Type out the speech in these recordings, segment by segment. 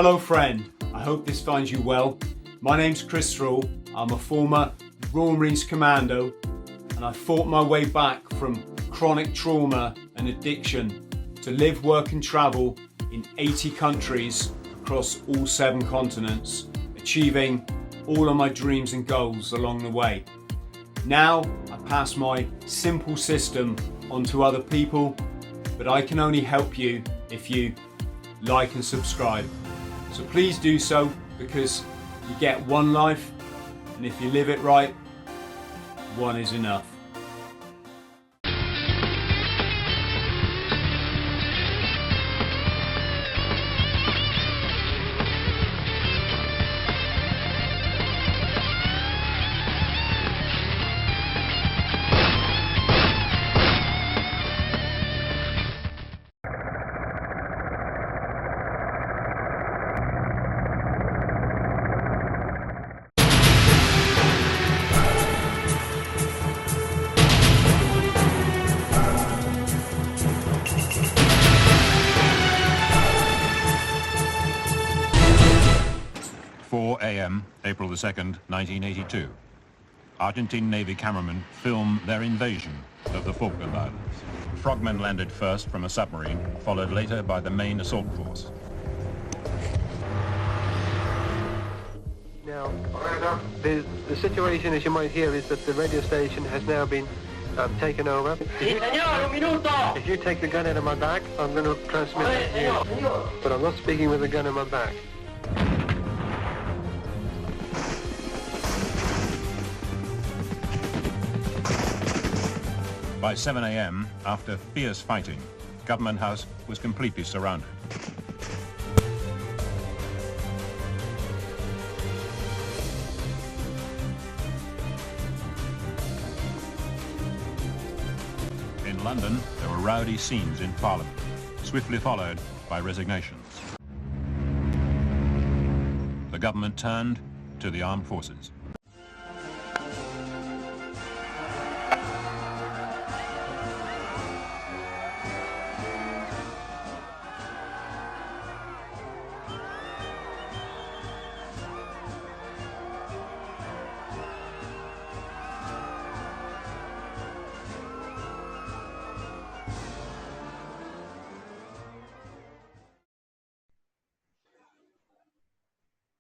Hello friend, I hope this finds you well. My name's Thrall. I'm a former Royal Marines Commando and I fought my way back from chronic trauma and addiction to live, work and travel in 80 countries across all 7 continents, achieving all of my dreams and goals along the way. Now I pass my simple system on to other people, but I can only help you if you like and subscribe. So please do so, because you get one life, and if you live it right, one is enough. April the 2nd, 1982. Argentine Navy cameramen film their invasion of the Falkland Islands. Frogmen landed first from a submarine, followed later by the main assault force. Now, the situation, as you might hear, is that the radio station has now been taken over. If you take the gun out of my back, I'm going to transmit it to you. But I'm not speaking with the gun in my back. By 7 a.m., after fierce fighting, Government House was completely surrounded. In London, there were rowdy scenes in Parliament, swiftly followed by resignations. The government turned to the armed forces.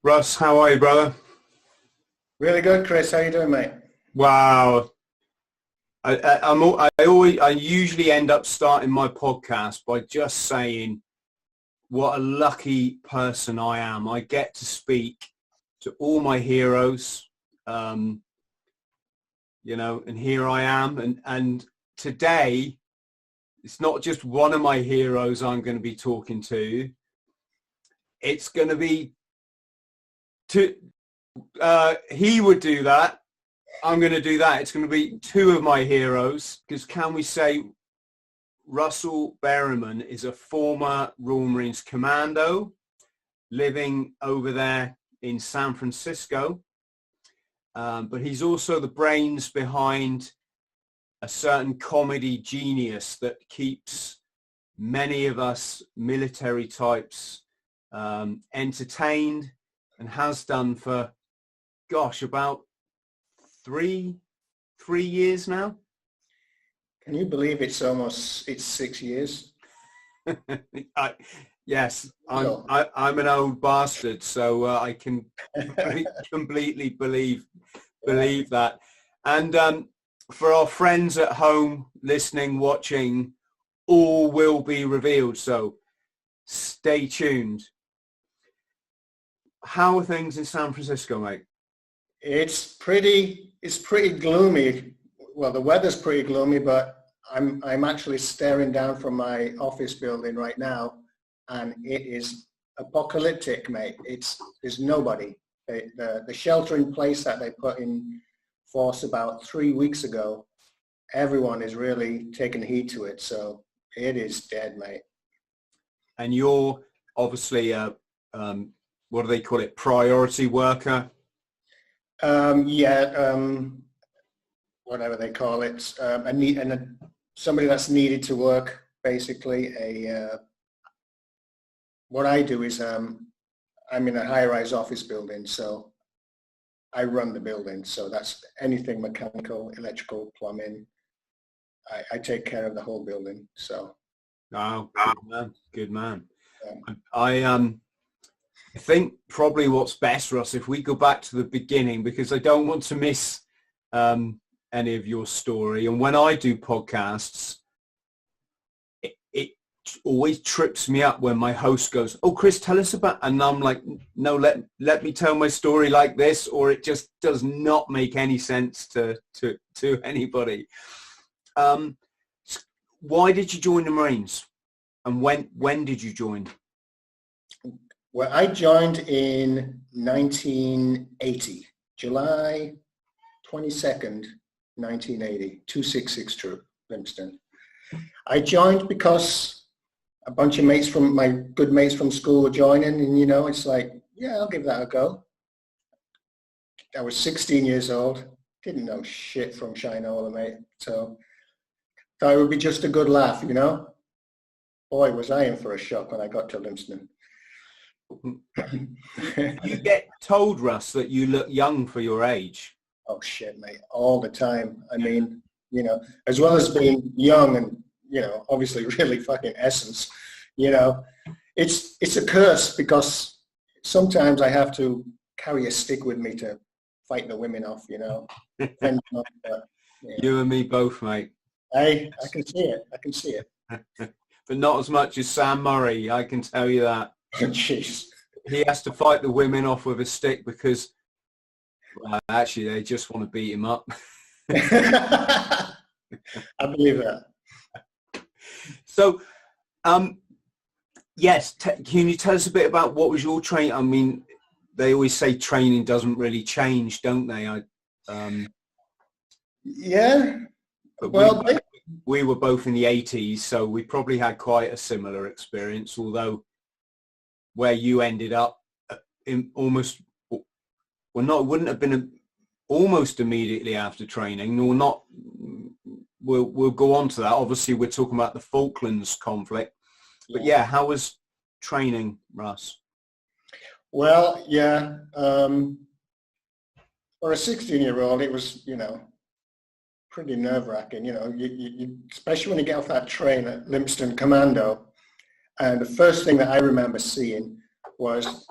Russ, how are you, brother? Really good, Chris. How you doing, mate? Wow. I usually end up starting my podcast by just saying what a lucky person I am. I get to speak to all my heroes, and here I am. And today, it's not just one of my heroes I'm going to be talking to. It's going to be he would do that. I'm going to do that. It's going to be 2 of my heroes, because can we say Russell Berryman is a former Royal Marines Commando living over there in San Francisco, but he's also the brains behind a certain comedy genius that keeps many of us military types entertained, and has done for, gosh, about three years now. Can you believe it's 6 years? Yes, I'm an old bastard, so I can completely believe that. And for our friends at home, listening, watching, all will be revealed, so stay tuned. How are things in San Francisco, mate? It's pretty gloomy. Well, the weather's pretty gloomy, but I'm actually staring down from my office building right now, and it is apocalyptic, mate. There's nobody. The shelter in place that they put in force about 3 weeks ago, everyone is really taking heed to it. So it is dead, mate. And you're obviously what do they call it? Priority worker? Whatever they call it. Somebody that's needed to work, basically. What I do is I'm in a high-rise office building, so I run the building. So that's anything mechanical, electrical, plumbing. I take care of the whole building. So. Oh, good man. Good man. Yeah. I think probably what's best, Russ, if we go back to the beginning, because I don't want to miss any of your story. And when I do podcasts, it always trips me up when my host goes, "Oh, Chris, tell us about," and I'm like, "No, let me tell my story like this," or it just does not make any sense to anybody. Why did you join the Marines, and when did you join? Well, I joined in 1980, July 22nd, 1980, 266 Troop, Livingston. I joined because a bunch of mates from my good mates from school were joining, and it's like, yeah, I'll give that a go. I was 16 years old, didn't know shit from Shinola, mate, so thought it would be just a good laugh, Boy, was I in for a shock when I got to Livingston. You get told, Russ, that you look young for your age. Oh shit, mate, all the time. I mean, as well as being young and, obviously really fucking essence, it's a curse because sometimes I have to carry a stick with me to fight the women off, But, You and me both, mate. I can see it. But not as much as Sam Murray, I can tell you that. Jeez. He has to fight the women off with a stick because, actually, they just want to beat him up. I believe that. So, yes, can you tell us a bit about what was your training? I mean, they always say training doesn't really change, don't they? Yeah. But well, we were both in the 80s, so we probably had quite a similar experience, although where you ended up in almost, well, not, it wouldn't have been almost immediately after training, nor not, we'll go on to that. Obviously, we're talking about the Falklands conflict. But yeah, how was training, Russ? Well, yeah, for a 16-year-old, it was, pretty nerve-wracking, you, especially when you get off that train at Livingston Commando. And the first thing that I remember seeing was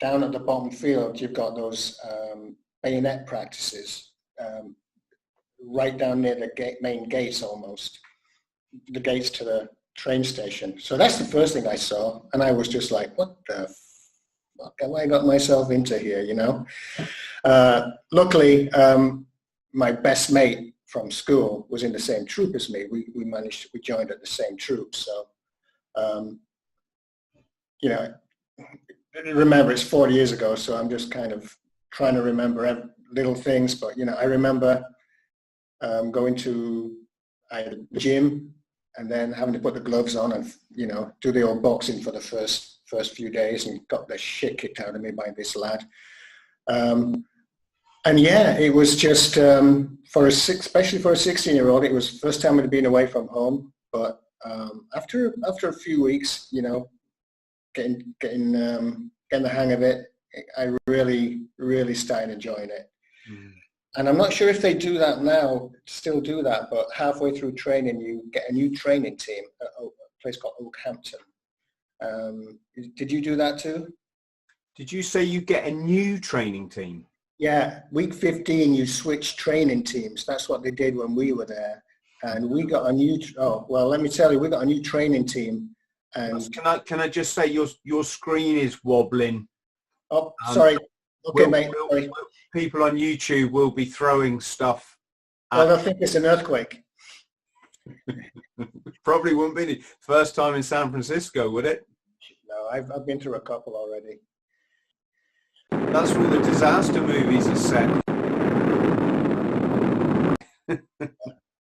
down at the bottom field, you've got those bayonet practices right down near the main gates almost, the gates to the train station. So that's the first thing I saw. And I was just like, what the fuck have I got myself into here, Luckily, my best mate from school was in the same troop as me. We joined at the same troop. So, remember it's 40 years ago, so I'm just kind of trying to remember little things. But, I remember going to the gym and then having to put the gloves on and, do the old boxing for the first few days and got the shit kicked out of me by this lad. And yeah, it was just, especially for a 16-year-old, it was the first time I'd been away from home. But after a few weeks, getting the hang of it, I really, really started enjoying it. Mm. And I'm not sure if they do that now, still do that, but halfway through training, you get a new training team at a place called Oakhampton. Did you do that too? Did you say you get a new training team? Yeah, week 15, you switch training teams. That's what they did when we were there. And we got a new, let me tell you, we got a new training team. And can I just say your screen is wobbling? Oh, sorry. Okay, mate. Sorry. People on YouTube will be throwing stuff. Well, they'll think it's an earthquake. Probably wouldn't be the first time in San Francisco, would it? No, I've been through a couple already. That's where the disaster movies are set.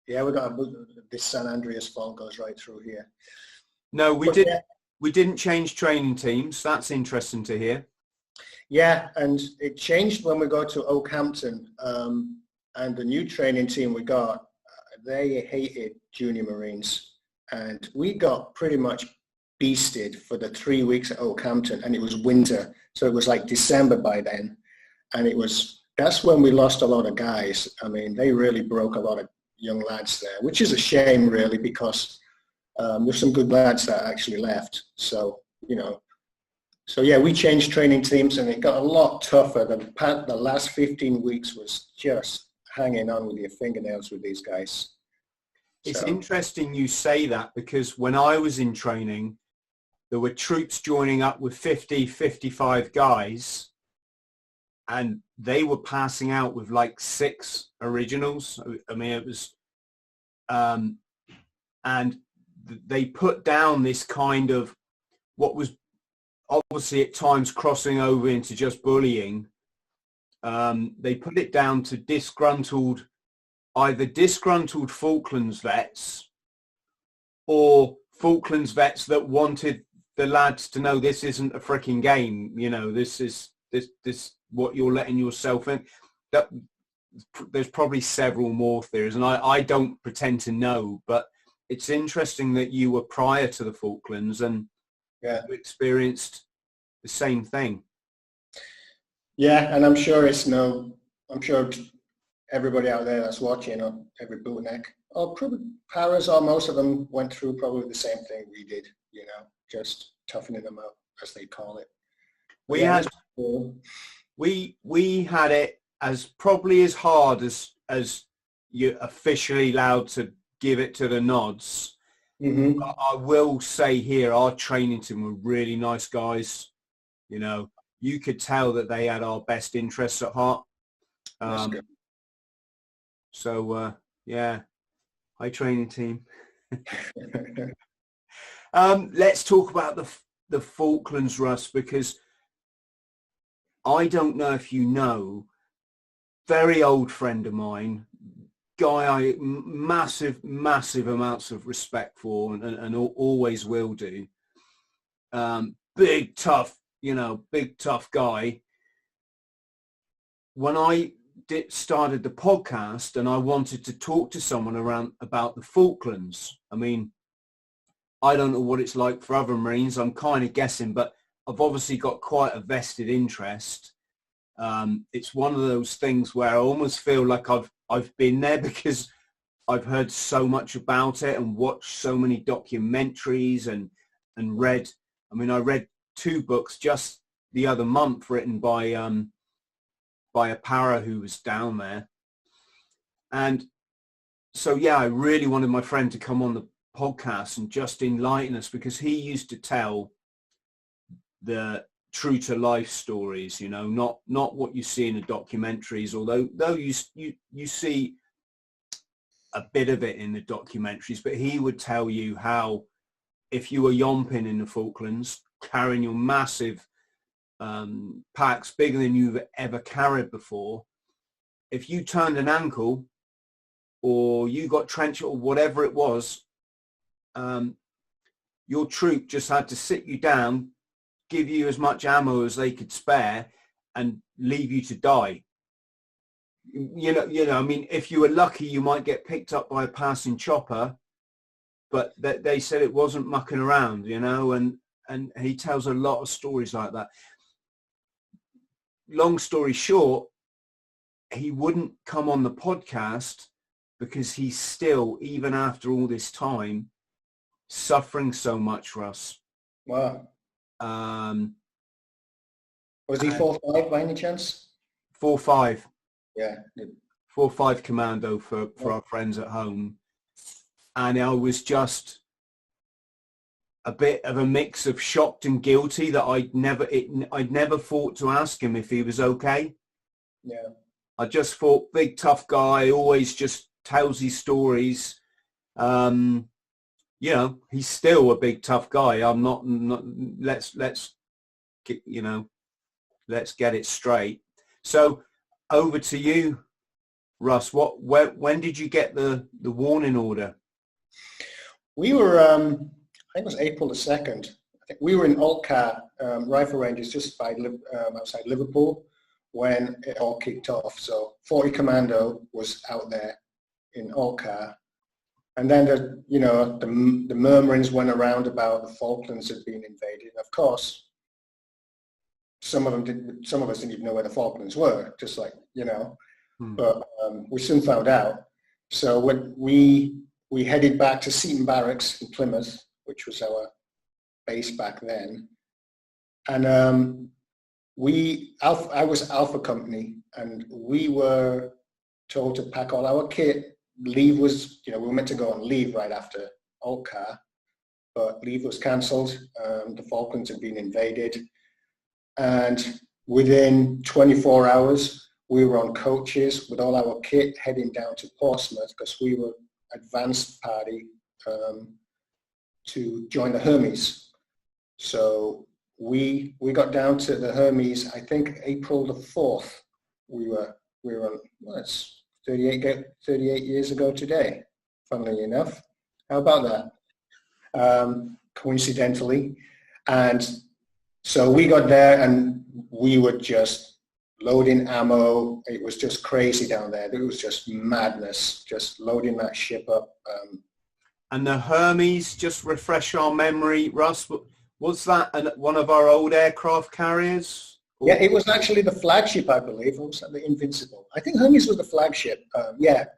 Yeah, we got this San Andreas fault goes right through here. No, we didn't change training teams. That's interesting to hear. Yeah, and it changed when we got to Oakhampton, and the new training team we got, they hated junior Marines, and we got pretty much beasted for the 3 weeks at Oakhampton, and it was winter, so it was like December by then, and that's when we lost a lot of guys. I mean, they really broke a lot of young lads there, which is a shame really, because there's some good lads that actually left. So, so yeah, we changed training teams and it got a lot tougher. The last 15 weeks was just hanging on with your fingernails with these guys. It's interesting you say that, because when I was in training, there were troops joining up with 50, 55 guys, and they were passing out with like 6 originals. I mean, it was, and they put down this kind of what was obviously at times crossing over into just bullying. They put it down to either disgruntled Falklands vets or Falklands vets that wanted the lads to know this isn't a freaking game. This is what you're letting yourself in. That there's probably several more theories, and I don't pretend to know, but it's interesting that you were prior to the Falklands and you experienced the same thing. Yeah, and I'm sure everybody out there that's watching, or every bootneck, or probably paras, or most of them went through probably the same thing we did, just toughening them up, as they call it. We had it as probably as hard as you're officially allowed to give it to the nods. Mm-hmm. But I will say here, our training team were really nice guys. You could tell that they had our best interests at heart. That's good. So, yeah, hi training team. Let's talk about the Falklands, Russ, because I don't know if you know, very old friend of mine, guy I massive amounts of respect for and always will do. Big tough guy. When I started the podcast and I wanted to talk to someone about the Falklands, I mean, I don't know what it's like for other Marines. I'm kind of guessing, but I've obviously got quite a vested interest. It's one of those things where I almost feel like I've been there, because I've heard so much about it and watched so many documentaries and read. I mean, I read 2 books just the other month written by a para who was down there. And so, yeah, I really wanted my friend to come on the podcast and just enlighten us, because he used to tell the true to life stories, not what you see in the documentaries, although you see a bit of it in the documentaries, but he would tell you how if you were yomping in the Falklands, carrying your massive packs bigger than you've ever carried before, if you turned an ankle or you got trenched or whatever it was, your troop just had to sit you down, give you as much ammo as they could spare, and leave you to die. I mean, if you were lucky, you might get picked up by a passing chopper, but they said it wasn't mucking around, and he tells a lot of stories like that. Long story short, he wouldn't come on the podcast because he's still, even after all this time, suffering so much, Russ. Wow. Was he 4-5 by any chance? 4-5. Yeah. 4-5 Commando for our friends at home. And I was just a bit of a mix of shocked and guilty that I'd never thought to ask him if he was okay. Yeah. I just thought, big tough guy, always just tells his stories. He's still a big tough guy. I'm not let's get it straight. So over to you, Russ. When did you get the warning order? We were, I think it was April the 2nd. I think we were in Altcar rifle ranges just by outside Liverpool when it all kicked off. So 40 Commando was out there in Altcar, And then the murmurings went around about the Falklands had been invaded. Of course, some of us didn't even know where the Falklands were, just like, but we soon found out. So when we headed back to Seaton Barracks in Plymouth, which was our base back then. And I was Alpha Company, and we were told to pack all our kit. Leave was, we were meant to go on leave right after Altcar, but leave was cancelled. The Falklands had been invaded. And within 24 hours, we were on coaches with all our kit heading down to Portsmouth, because we were advanced party to join the Hermes. So we got down to the Hermes, I think April the 4th. We were on, well, it's 38 years ago today, funnily enough. How about that? Coincidentally. And so we got there and we were just loading ammo. It was just crazy down there. It was just madness, just loading that ship up. And the Hermes, just refresh our memory, Russ, was that one of our old aircraft carriers? Yeah, it was actually the flagship, I believe. It was the Invincible. I think Hermes was the flagship.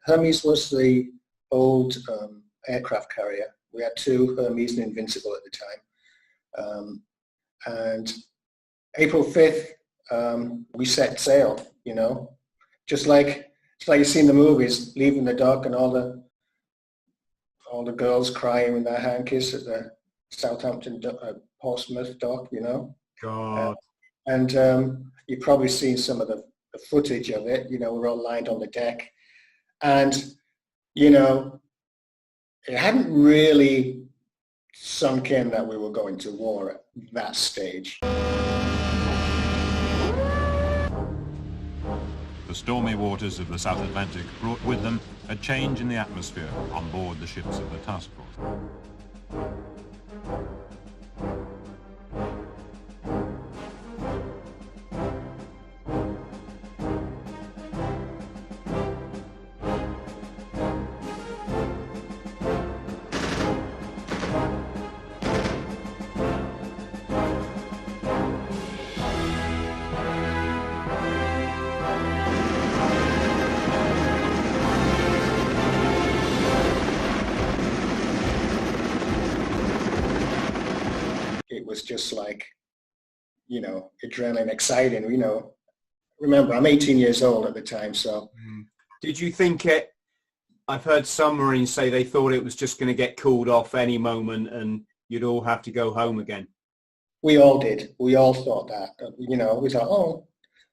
Hermes was the old aircraft carrier. We had two, Hermes and Invincible at the time. And April 5th, we set sail, just like you see in the movies, leaving the dock and all the girls crying in their hankies at the Southampton, Portsmouth dock, God. And you've probably seen some of the footage of it. We're all lined on the deck. And, it hadn't really sunk in that we were going to war at that stage. The stormy waters of the South Atlantic brought with them a change in the atmosphere on board the ships of the task force. Was just like, adrenaline, exciting, remember I'm 18 years old at the time. So did you think I've heard some Marines say they thought it was just going to get cooled off any moment and you'd all have to go home again? We all did. We all thought that, we thought, oh,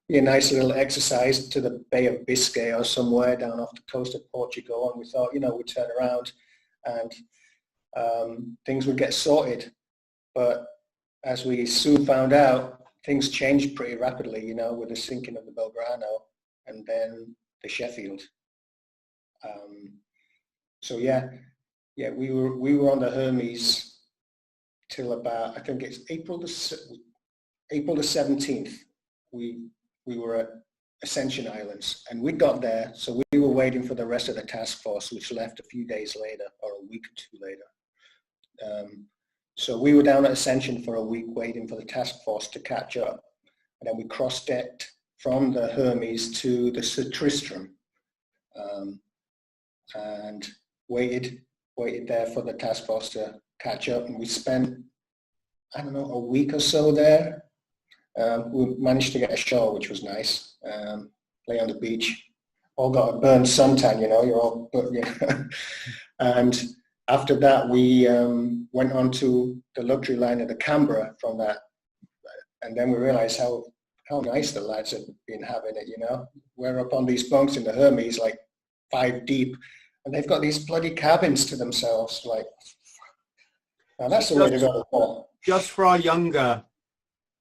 be a nice little exercise to the Bay of Biscay or somewhere down off the coast of Portugal. And we thought, we'd turn around and things would get sorted. But as we soon found out, things changed pretty rapidly, with the sinking of the Belgrano and then the Sheffield. We were on the Hermes till about, I think it's April the 17th. We were at Ascension Islands, and we got there, so we were waiting for the rest of the task force, which left a few days later or a week or two later. So we were down at Ascension for a week waiting for the task force to catch up. And then we cross-decked from the Hermes to the Sir Tristram and waited there for the task force to catch up. And we spent, a week or so there. We managed to get ashore, which was nice. Lay on the beach. All got a burned suntan, you're all, and after that, we went on to the luxury line of the Canberra from that, and then we realized how nice the lads had been having it, We're up on these bunks in the Hermes, like 5 deep, and they've got these bloody cabins to themselves, like, now that's the way to go. Just for our younger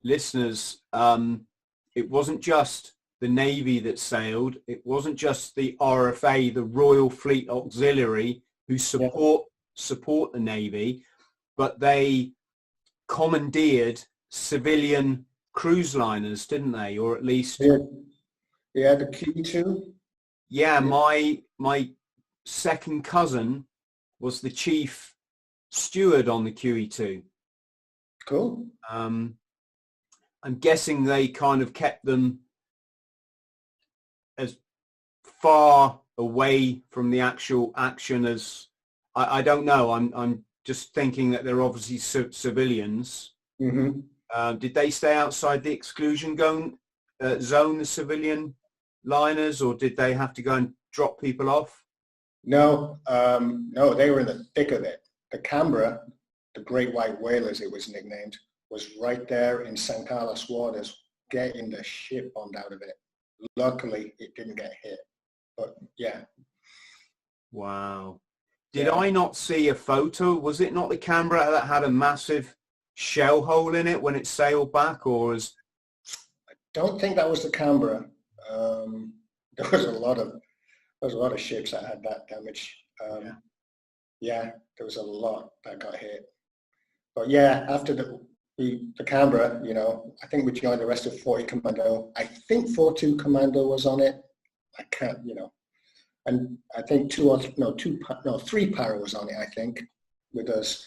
listeners, it wasn't just the Navy that sailed, it wasn't just the RFA, the Royal Fleet Auxiliary, who support the Navy, but they commandeered civilian cruise liners, didn't they? Or at least... Yeah, the Q2. Yeah, my second cousin was the chief steward on the QE2. Cool. I'm guessing they kind of kept them as far away from the actual action as, I don't know. I'm just thinking that they're obviously civilians. Mm-hmm. Did they stay outside the exclusion zone, the civilian liners, or did they have to go and drop people off? No, no, they were in the thick of it. The Canberra, the Great White Whalers, it was nicknamed, was right there in St. Carlos waters, getting the shit bombed out of it. Luckily, it didn't get hit. But yeah. Wow. Did I not see a photo? Was it not the Canberra that had a massive shell hole in it when it sailed back, or was... I don't think that was the Canberra. There was a lot of ships that had that damage. Yeah, there was a lot that got hit. But yeah, after the Canberra, you know, I think we joined the rest of 40 Commando. I think 42 Commando was on it. I can't, you know, and I think three para was on it, I think, with us.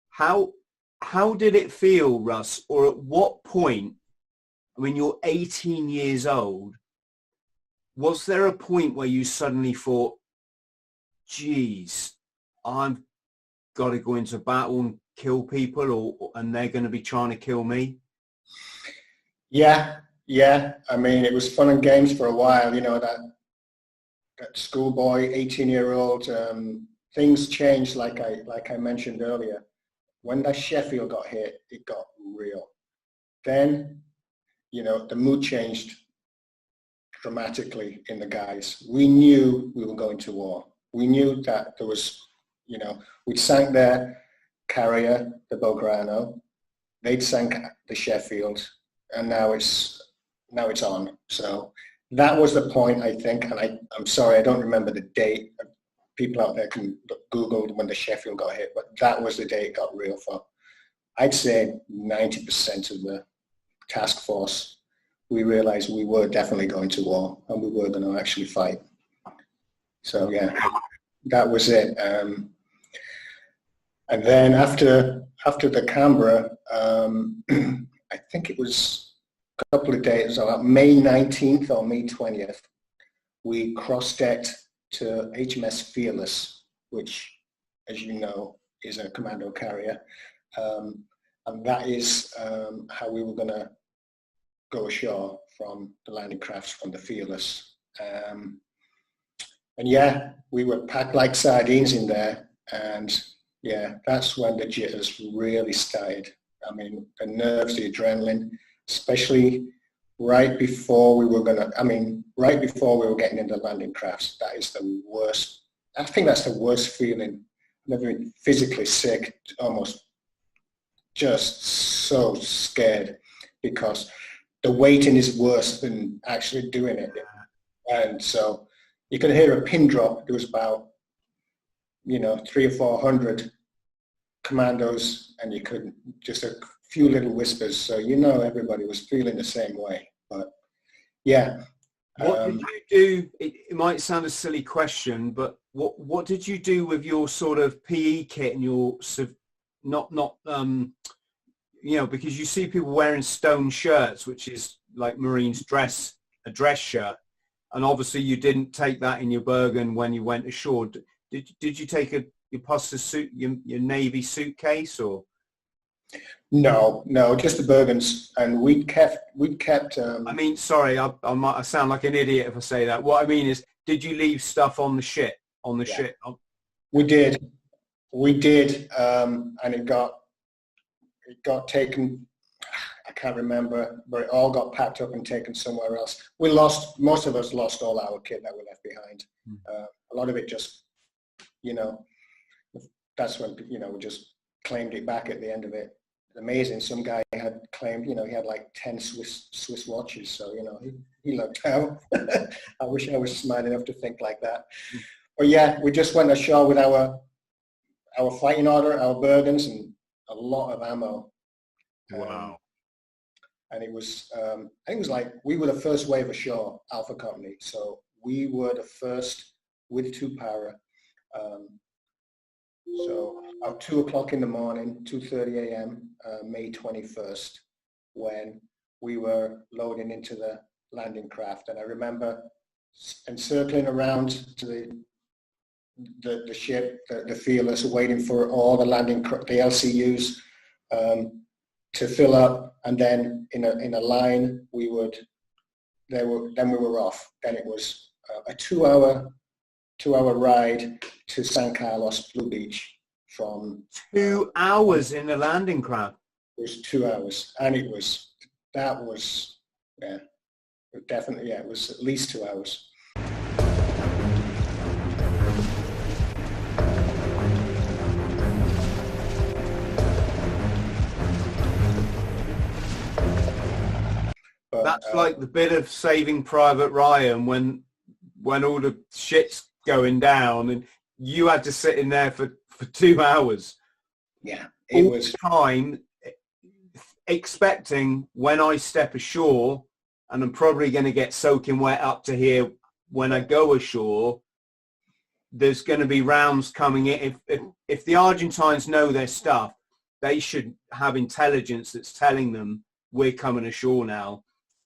How did it feel, Russ? Or at what point, I mean, you're 18 years old, was there a point where you suddenly thought, geez, I've got to go into battle and kill people, and they're going to be trying to kill me? Yeah. I mean, it was fun and games for a while, you know, that schoolboy, 18-year-old, things changed like I mentioned earlier. When that Sheffield got hit, it got real. Then, you know, the mood changed dramatically in the guys. We knew we were going to war. We knew that there was, you know, we'd sank their carrier, the Belgrano. They'd sank the Sheffield, and now it's on. So that was the point, I think, and I'm sorry, I don't remember the date. People out there can Google when the Sheffield got hit, but that was the day it got real for, I'd say, 90% of the task force. We realized we were definitely going to war, and we were going to actually fight. So yeah, that was it. And then after the Canberra, I think it was a couple of days, about May 19th or May 20th, we cross-decked to HMS Fearless, which, as you know, is a commando carrier. And that is how we were going to go ashore from the landing crafts from the Fearless. And yeah, we were packed like sardines in there. And yeah, that's when the jitters really started. I mean, the nerves, the adrenaline, especially right before we were getting into landing crafts. That is the worst. I think that's the worst feeling. I've never been physically sick, almost just so scared, because the waiting is worse than actually doing it. And so you could hear a pin drop. There was about, you know, 300 or 400 commandos, and you could just a few little whispers. So, you know, everybody was feeling the same way. But yeah. What did you do? It might sound a silly question, but what did you do with your sort of PE kit and your you know, because you see people wearing stone shirts, which is like Marines a dress shirt, and obviously you didn't take that in your Bergen when you went ashore. Did you take your pasta suit, your Navy suitcase, or? No, just the Bergens, and we kept. I mean, sorry, I sound like an idiot if I say that. What I mean is, did you leave stuff on the ship? Ship? We did, and it got taken. I can't remember, but it all got packed up and taken somewhere else. Most of us lost all our kit that we left behind. A lot of it just, you know, that's when, you know, we just claimed it back at the end of it. Amazing. Some guy had claimed, you know, he had like 10 Swiss watches. So, you know, he lucked out. I wish I was smart enough to think like that. But yeah, we just went ashore with our fighting order, our Bergens, and a lot of ammo. Wow. And it was, I think it was like, we were the first wave ashore, Alpha Company. So we were the first with 2 para. So about 2 o'clock in the morning, 2:30 a.m., May 21st, when we were loading into the landing craft. And I remember encircling around to the ship, the feelers, waiting for all the the LCUs to fill up, and then in a line then we were off. Then it was a 2-hour ride to San Carlos Blue Beach from 2 hours in the landing craft. It was 2 hours, and it was definitely, it was at least 2 hours. But, that's like the bit of Saving Private Ryan when all the shit's going down and you had to sit in there for 2 hours. Yeah, it was time expecting when I step ashore, and I'm probably going to get soaking wet up to here when I go ashore, there's going to be rounds coming in. If the Argentines know their stuff, they should have intelligence that's telling them we're coming ashore now,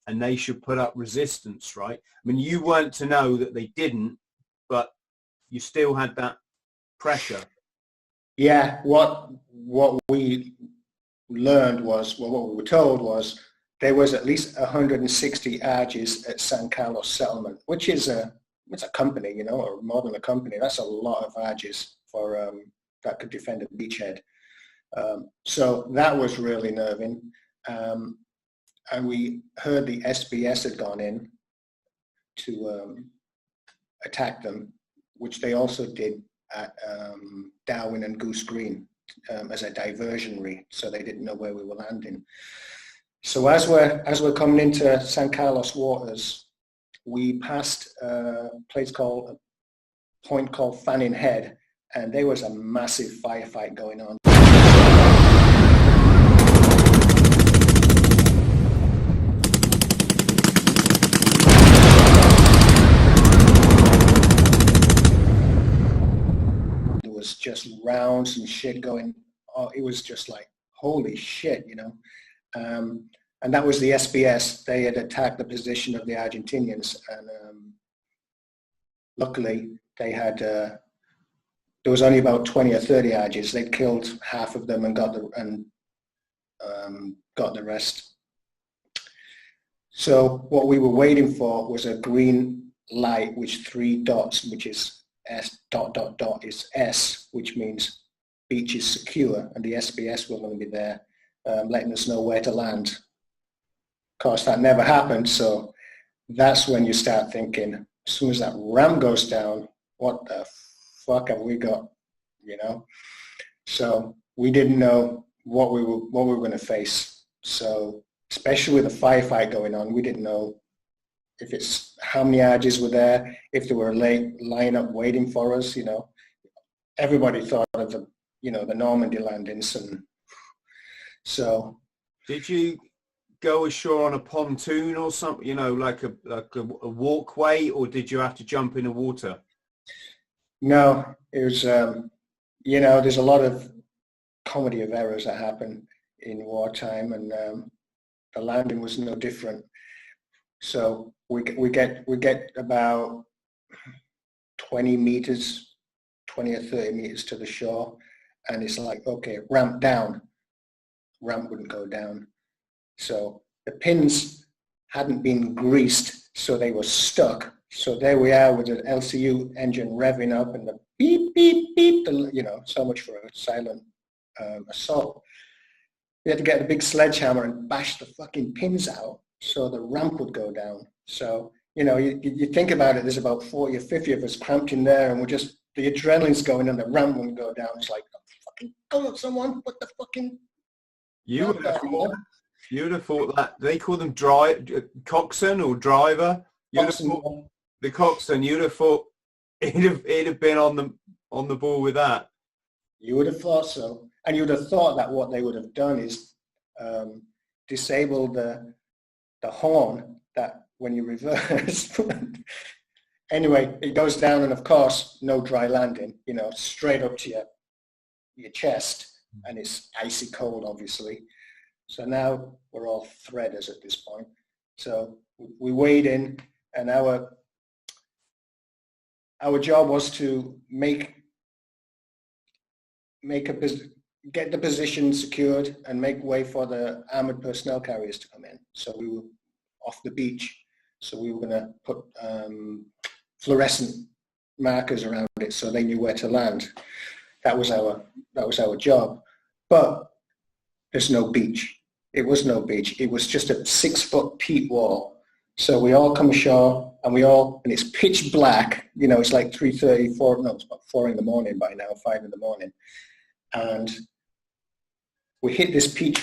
and they should put up resistance, right? I mean, you weren't to know that they didn't, but you still had that pressure. Yeah, what we learned was, well, what we were told was there was at least 160 Argies at San Carlos settlement, which is it's a company, you know, or more than a company. That's a lot of Argies for that could defend a beachhead. So that was really nerving. And we heard the SBS had gone in to attack them, which they also did at Darwin and Goose Green as a diversionary, so they didn't know where we were landing. So as we're coming into San Carlos waters, we passed a point called Fanning Head, and there was a massive firefight going on. Was just rounds and shit going. Oh, it was just like, holy shit, you know. And that was the SBS. They had attacked the position of the Argentinians, and luckily they had. There was only about 20 or 30 Argies. They'd killed half of them and got the rest. So what we were waiting for was a green light, which 3 dots, which is S ... is S, which means beach is secure, and the SBS were going to be there letting us know where to land. Of course, that never happened, so that's when you start thinking, as soon as that ram goes down, what the fuck have we got, you know? So we didn't know what we were going to face. So especially with the firefight going on, we didn't know if it's how many Argies were there, if they were lying up waiting for us, you know. Everybody thought of the Normandy landings, and so. Did you go ashore on a pontoon or something, you know, like a walkway, or did you have to jump in the water? No, it was, you know, there's a lot of comedy of errors that happen in wartime, and the landing was no different. So we get about 20 meters, 20 or 30 meters to the shore, and it's like, okay, ramp down. Ramp wouldn't go down. So the pins hadn't been greased, so they were stuck. So there we are with the LCU engine revving up and the beep, beep, beep, you know, so much for a silent assault. We had to get a big sledgehammer and bash the fucking pins out so the ramp would go down. So, you know, you think about it, there's about 40 or 50 of us cramped in there, and we're just, the adrenaline's going and the ramp wouldn't go down. It's like, oh, fucking, come on, someone, put the fucking... You would have thought that, they call them coxswain or driver. The coxswain, you'd have thought it'd have been on the ball with that. You would have thought so. And you would have thought that what they would have done is disable the horn that when you reverse. Anyway, it goes down, and of course, no dry landing, you know, straight up to your chest, and it's icy cold, obviously. So now we're all threaders at this point. So we weighed in, and our job was to get the position secured and make way for the armored personnel carriers to come in. So we were off the beach, so we were going to put fluorescent markers around it so they knew where to land. That was our job. But there's no beach. It was no beach. It was just a 6-foot peat wall. So we all come ashore, and it's pitch black. You know, it's like 3:30, 4. No, it's about 4 in the morning by now, 5 in the morning, and we hit this peat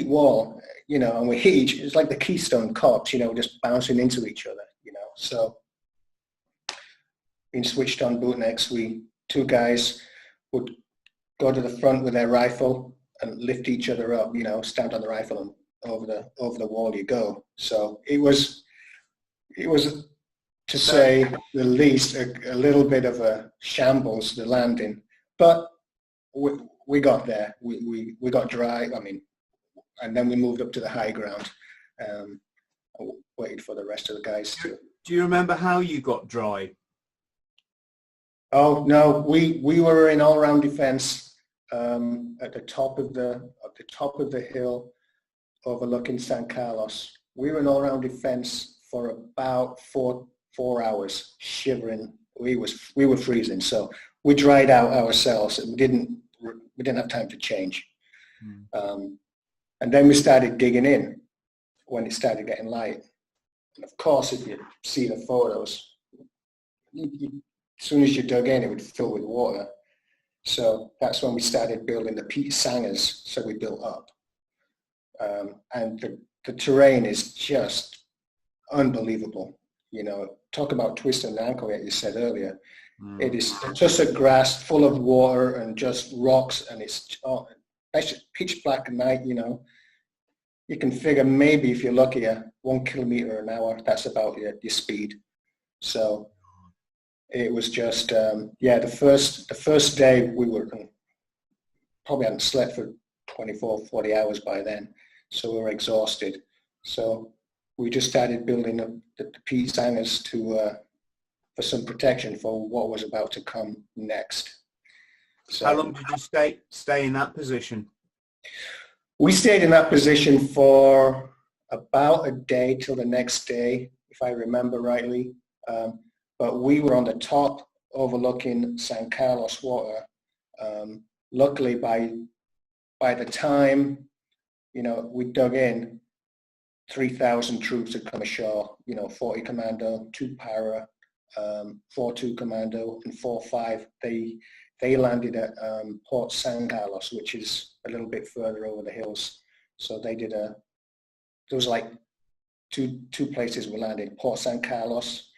wall. You know, and we hit each. It's like the Keystone Cops. You know, just bouncing into each other. You know, so being switched on bootnecks, two guys would go to the front with their rifle and lift each other up, you know, stand on the rifle, and over the wall you go. So it was to say the least a little bit of a shambles, the landing, but we got there. We got dry. I mean, and then we moved up to the high ground. Waited for the rest of the guys to. Do you remember how you got dry? Oh no, we were in all-round defense at the top of the hill overlooking San Carlos. We were in all-round defense for about four hours, shivering. We were freezing, so we dried out ourselves. We didn't have time to change. And then we started digging in when it started getting light. And of course, if you see the photos, as soon as you dug in, it would fill with water. So that's when we started building the peat sangers. So we built up. And the terrain is just unbelievable. You know, talk about twisting an ankle, like you said earlier. It is just a grass full of water and just rocks, and it's pitch black at night. You know, you can figure maybe if you're lucky, 1 kilometer an hour. That's about your speed. So it was just the first day we were probably hadn't slept for 24, 40 hours by then, so we were exhausted. So we just started building the peat sangers for some protection for what was about to come next. So, how long did you stay in that position? We stayed in that position for about a day till the next day, if I remember rightly. But we were on the top overlooking San Carlos water. Luckily, by the time, you know, we dug in, 3,000 troops had come ashore, you know, 40 Commando, 2 Para, 4-2 Commando, and 4-5. They landed at Port San Carlos, which is a little bit further over the hills. So they did there was like two places we landed, Port San Carlos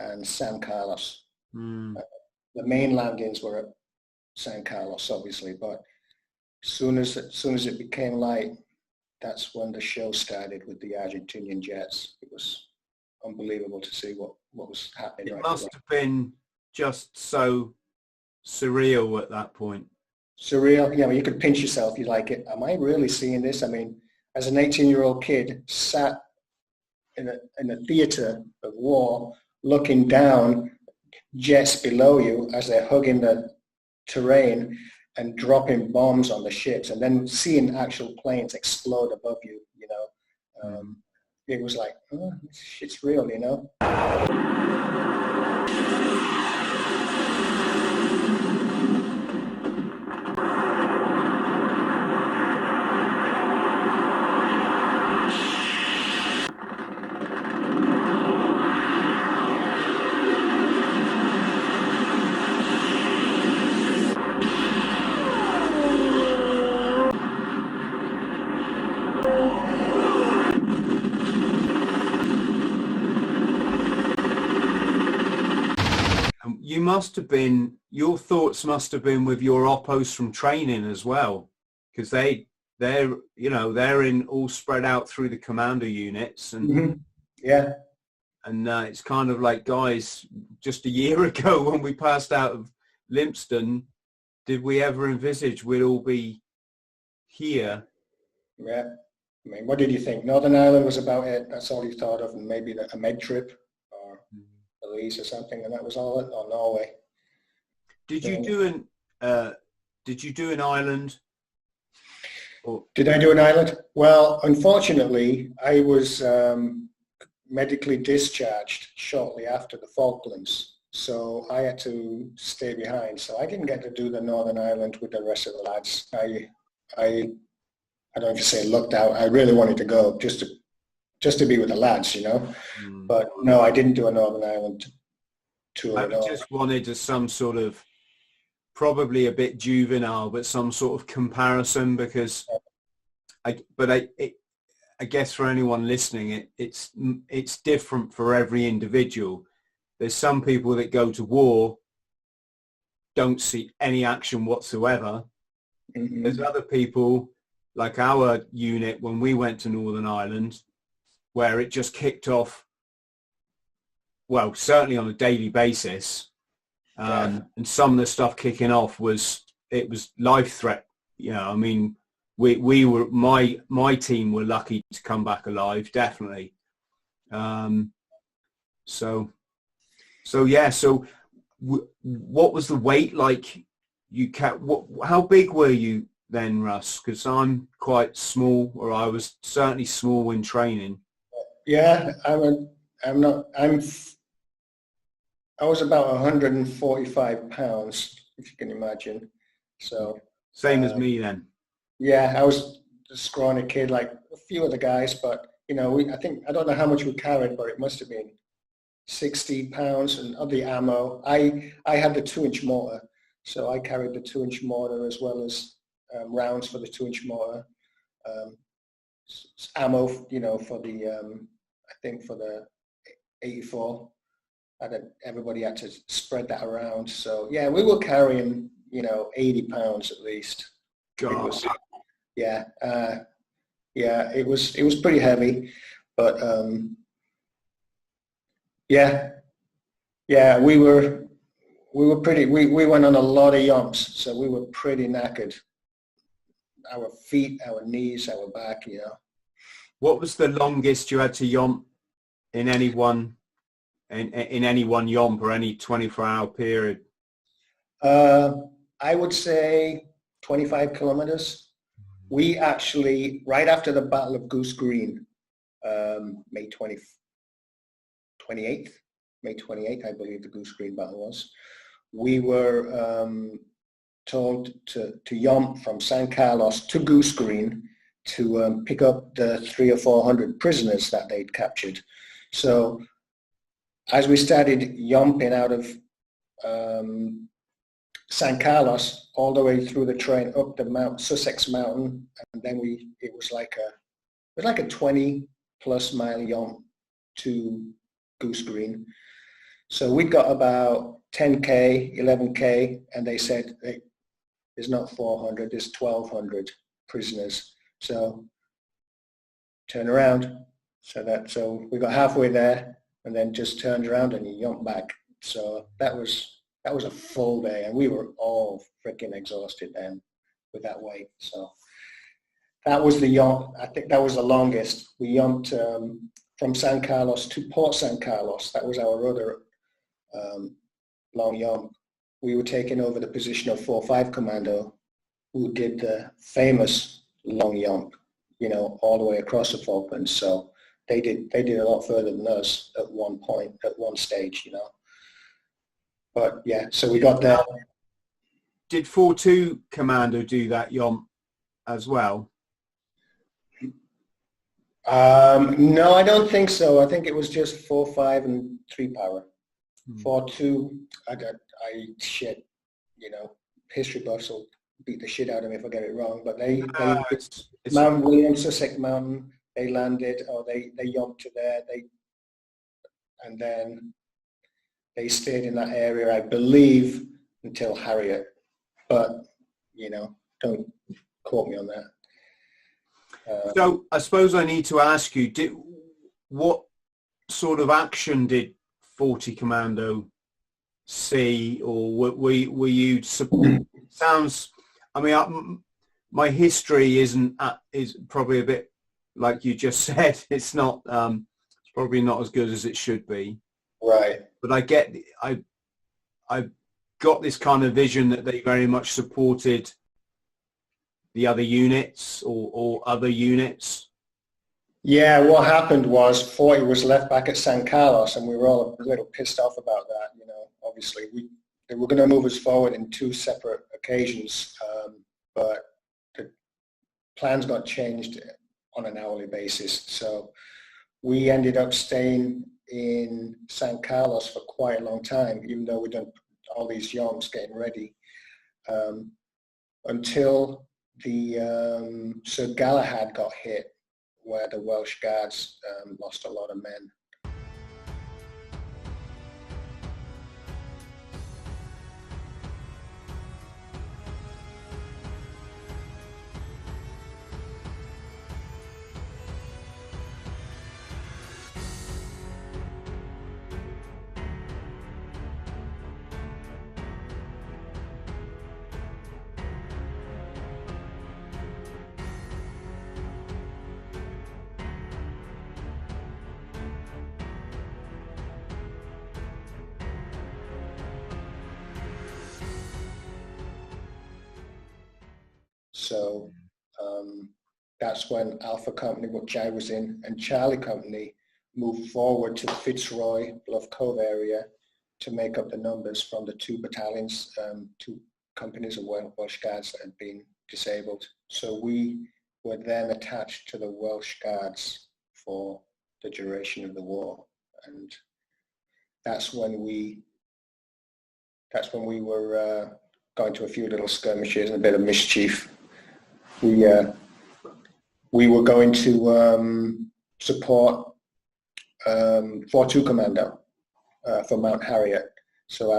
and San Carlos. The main landings were at San Carlos, obviously, but as soon as it became light, that's when the show started with the Argentinian jets. It was unbelievable to see what was happening. It must have been just so surreal at that point. Surreal, you know, you could pinch yourself. You're like, am I really seeing this? I mean, as an 18-year-old kid sat in a theater of war, looking down, jets below you as they're hugging the terrain and dropping bombs on the ships, and then seeing actual planes explode above you, you know. It was like, oh, it's real, you know. Your thoughts must have been with your oppos from training as well, because they're in all spread out through the commando units, and and it's kind of like, guys, just a year ago when we passed out of Limpston, did we ever envisage we'd all be here? Yeah. I mean, what did you think? Northern Ireland was about it. That's all you thought of, and maybe a med trip or Belize or something, and that was all it, or Norway. Did you do an island? Or? Did I do an island? Well, unfortunately, I was medically discharged shortly after the Falklands, so I had to stay behind. So I didn't get to do the Northern Ireland with the rest of the lads. I don't know if you say looked out. I really wanted to go just to be with the lads, you know. But no, I didn't do a Northern Ireland tour at all. I just wanted some sort of, probably a bit juvenile, but some sort of comparison, because I guess for anyone listening, it's different for every individual. There's some people that go to war, don't see any action whatsoever. Mm-hmm. There's other people, like our unit when we went to Northern Ireland, where it just kicked off, well, certainly on a daily basis. And some of the stuff kicking off was life threat. You know, I mean, we were, my team were lucky to come back alive, definitely. So what was the weight like? How big were you then, Russ? Because I'm quite small, or I was certainly small in training. Yeah, I was about 145 pounds, if you can imagine. So same as me then. Yeah, I was a scrawny kid, like a few of the guys, but you know, I don't know how much we carried, but it must have been 60 pounds, and of the ammo, I had the 2-inch mortar, so I carried the 2-inch mortar as well as rounds for the 2-inch mortar, ammo, you know, for the I think for the 84. Everybody had to spread that around. So yeah, we were carrying, you know, 80 pounds at least. God. It was pretty heavy, but we went on a lot of yumps, so we were pretty knackered. Our feet, our knees, our back, you know. What was the longest you had to yomp in any one yomp, or any 24-hour period? I would say 25 kilometers. We actually, right after the Battle of Goose Green, May 28th, I believe the Goose Green battle was, we were told to yomp from San Carlos to Goose Green to pick up the 300 or 400 prisoners that they'd captured. So as we started yomping out of San Carlos all the way through the train up the Sussex Mountain, and then it was like a 20+ mile yomp to Goose Green. So we got about 10k, 11k, and they said, hey, there's not 400, there's 1,200 prisoners. So turn around. So we got halfway there, and then just turned around and you yomp back. So that was a full day, and we were all freaking exhausted then with that weight. So that was the yomp. I think that was the longest. We yomped from San Carlos to Port San Carlos. That was our other long yomp. We were taking over the position of 4-5 Commando, who did the famous long yomp, you know, all the way across the Falklands. So they did a lot further than us at one point, at one stage, you know. But yeah, so we got there. Did 4-2 Commando do that yomp as well? No, I don't think so. I think it was just 4-5 and 3 power. 4-2, shit, you know, history buffs will beat the shit out of me if I get it wrong. But it's Mount William, Sussex Mountain, they landed, or they yomped to there. And then they stayed in that area, I believe, until Harriet. But, you know, don't quote me on that. So I suppose I need to ask you, what sort of action did 40 Commando see, or were you sounds, I mean, my history is probably a bit like you just said. It's not, it's probably not as good as it should be. Right. But I got this kind of vision that they very much supported the other units or other units. Yeah, what happened was 40 was left back at San Carlos, and we were all a little pissed off about that. You know, obviously they were going to move us forward in 2 separate occasions, but the plans got changed on an hourly basis. So we ended up staying in San Carlos for quite a long time, even though we'd done all these yonks getting ready, until the Sir Galahad got hit, where the Welsh Guards lost a lot of men. So that's when Alpha Company, which I was in, and Charlie Company moved forward to the Fitzroy, Bluff Cove area to make up the numbers from the 2 battalions, 2 companies of Welsh Guards that had been disabled. So we were then attached to the Welsh Guards for the duration of the war, and that's when we were going to a few little skirmishes and a bit of mischief. We were going to support 4-2 Commando for Mount Harriet. So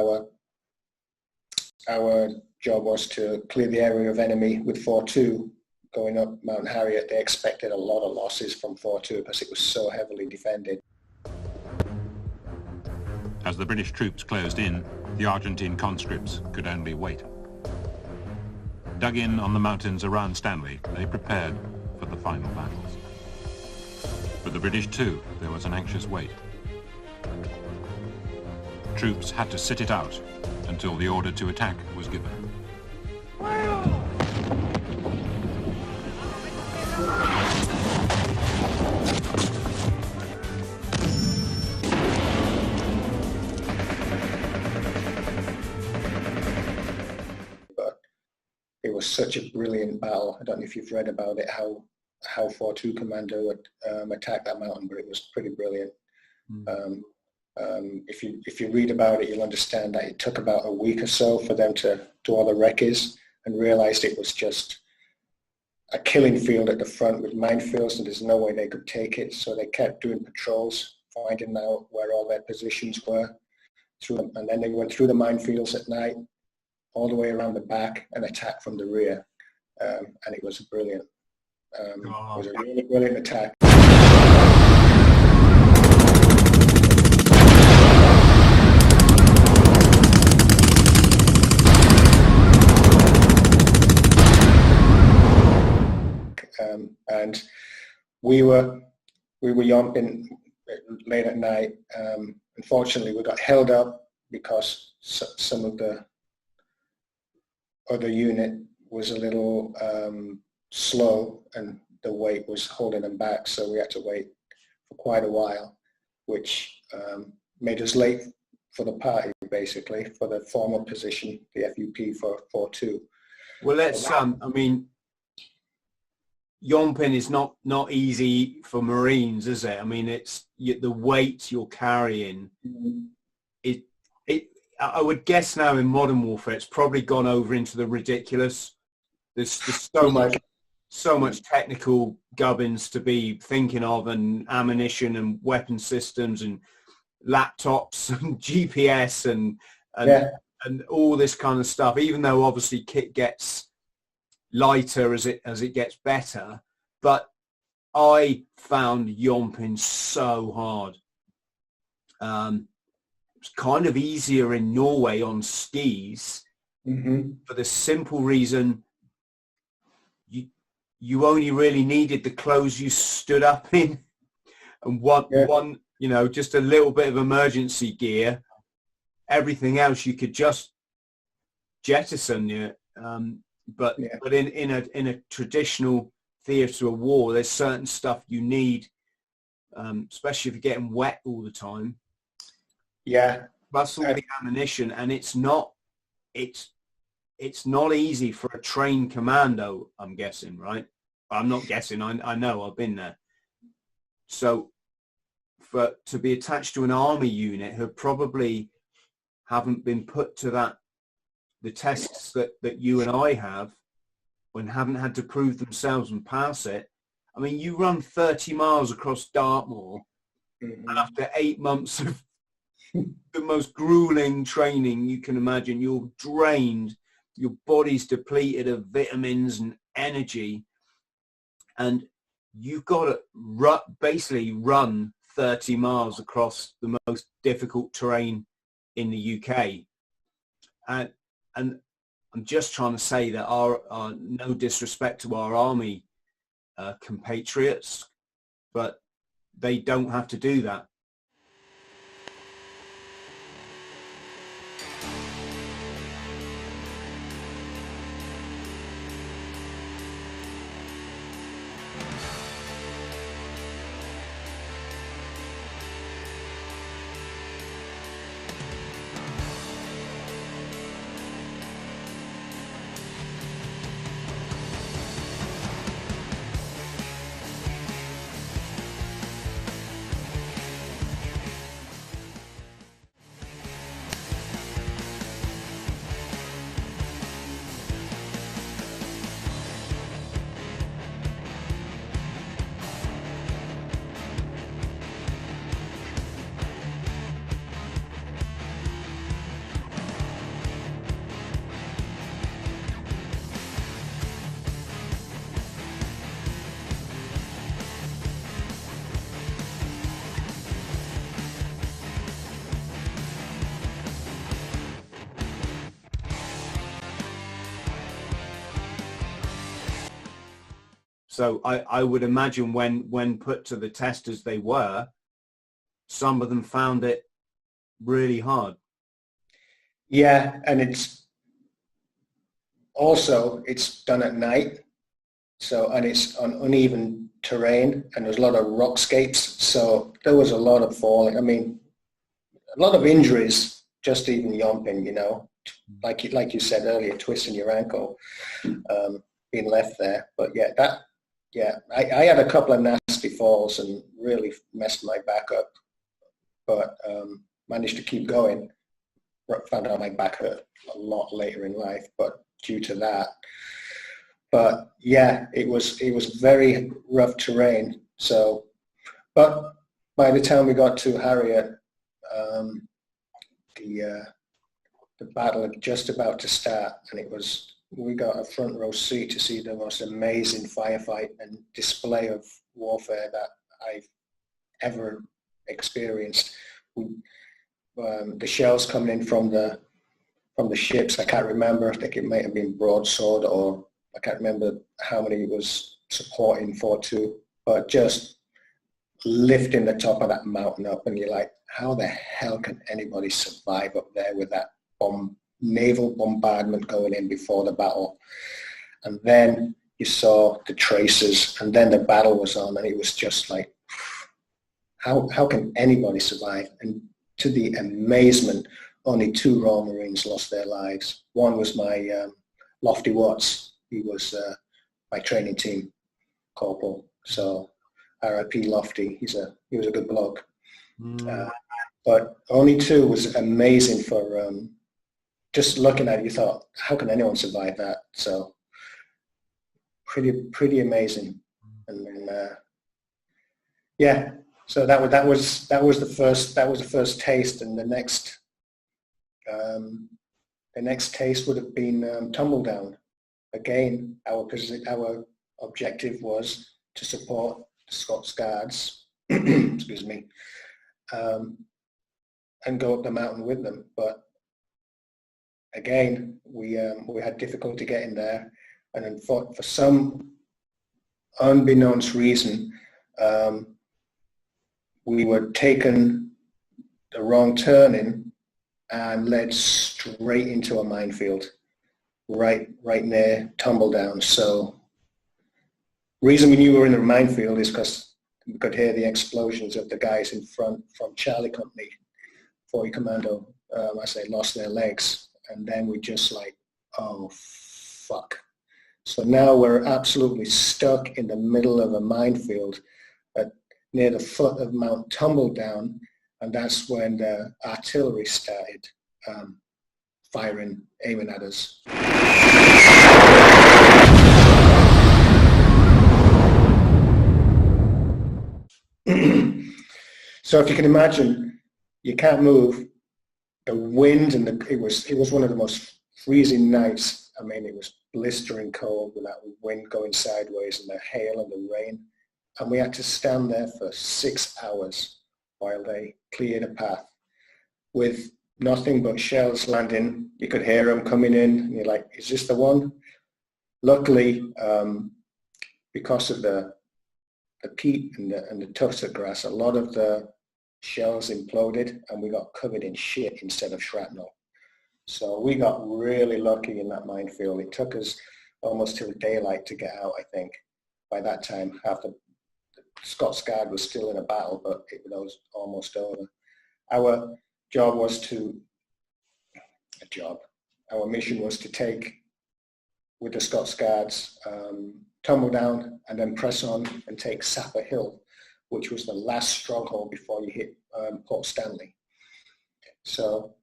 our job was to clear the area of enemy with 4-2 going up Mount Harriet. They expected a lot of losses from 4-2 because it was so heavily defended. As the British troops closed in, the Argentine conscripts could only wait. Dug in on the mountains around Stanley, they prepared for the final battles. For the British too, there was an anxious wait. Troops had to sit it out until the order to attack was given. It was such a brilliant battle. I don't know if you've read about it, how 4-2 Commando attacked that mountain, but it was pretty brilliant. If you read about it, you'll understand that it took about a week or so for them to do all the recce's and realized it was just a killing field at the front with minefields, and there's no way they could take it. So they kept doing patrols, finding out where all their positions were, and then they went through the minefields at night, all the way around the back and attack from the rear, and it was brilliant. It was a really brilliant attack. And we were yomping late at night. Unfortunately, we got held up because some of the other unit was a little slow, and the weight was holding them back, so we had to wait for quite a while, which made us late for the party, basically, for the formal position, the FUP for 4-2. Well, let's I mean, yomping is not easy for Marines, is it? I mean, it's the weight you're carrying. I would guess now in modern warfare, it's probably gone over into the ridiculous. There's so much technical gubbins to be thinking of, and ammunition and weapon systems and laptops and GPS and all this kind of stuff. Even though obviously kit gets lighter as it gets better, but I found yomping so hard. It's kind of easier in Norway on skis for the simple reason you only really needed the clothes you stood up in and one, you know, just a little bit of emergency gear. Everything else you could just jettison. But in a traditional theatre of war, there's certain stuff you need, especially if you're getting wet all the time. Yeah. Plus all the ammunition, and it's not easy for a trained commando, I'm guessing, right? I'm not guessing, I know, I've been there. So to be attached to an army unit who probably haven't been put to the tests that you and I have, and haven't had to prove themselves and pass it. I mean, you run 30 miles across Dartmoor, and after 8 months of the most grueling training you can imagine, you're drained, your body's depleted of vitamins and energy, and you've got to basically run 30 miles across the most difficult terrain in the UK. And I'm just trying to say that our no disrespect to our army compatriots, but they don't have to do that. So I would imagine when put to the test as they were, some of them found it really hard. Yeah, and it's done at night, and it's on uneven terrain, and there's a lot of rockscapes, so there was a lot of falling. I mean, a lot of injuries, just even yomping, you know, like you said earlier, twisting your ankle, being left there. But I had a couple of nasty falls and really messed my back up, but managed to keep going. Found out my back hurt a lot later in life, but due to that. But yeah, it was very rough terrain. So, but by the time we got to Harriet, the battle had just about to start, and we got a front row seat to see the most amazing firefight and display of warfare that I've ever experienced. The shells coming in from the ships, I can't remember, I think it might have been broadsword, or I can't remember how many it was supporting 4-2, but just lifting the top of that mountain up, and you're like, how the hell can anybody survive up there with that naval bombardment going in before the battle? And then you saw the traces, and then the battle was on, and it was just like, how can anybody survive? And to the amazement, only 2 Royal Marines lost their lives. One was my Lofty Watts. He was my training team corporal. So RIP Lofty. He was a good bloke. But only 2 was amazing for just looking at it. You thought, how can anyone survive that? So pretty amazing. And then so that was the first taste, and the next taste would have been Tumble Down. Again, our objective was to support the Scots Guards, excuse me, and go up the mountain with them. But again, we had difficulty getting there, and then for some unbeknownst reason, we were taken the wrong turning and led straight into a minefield, right near Tumbledown. So, reason we knew we were in a minefield is because we could hear the explosions of the guys in front from Charlie Company, 40 Commando, as they lost their legs. And then we just like, oh, fuck. So now we're absolutely stuck in the middle of a minefield near the foot of Mount Tumbledown. And that's when the artillery started aiming at us. So if you can imagine, you can't move. The wind and it was one of the most freezing nights. I mean, it was blistering cold with that wind going sideways and the hail and the rain. And we had to stand there for 6 hours while they cleared a path with nothing but shells landing. You could hear them coming in and you're like, is this the one? Luckily, because of the peat and the tussock grass, a lot of the shells imploded and we got covered in shit instead of shrapnel. So we got really lucky in that minefield. It took us almost till daylight to get out, I think. By that time, the Scots Guard was still in a battle, but it was almost over. Our mission was to take, with the Scots Guards, Tumbledown and then press on and take Sapper Hill, which was the last stronghold before you hit Port Stanley. So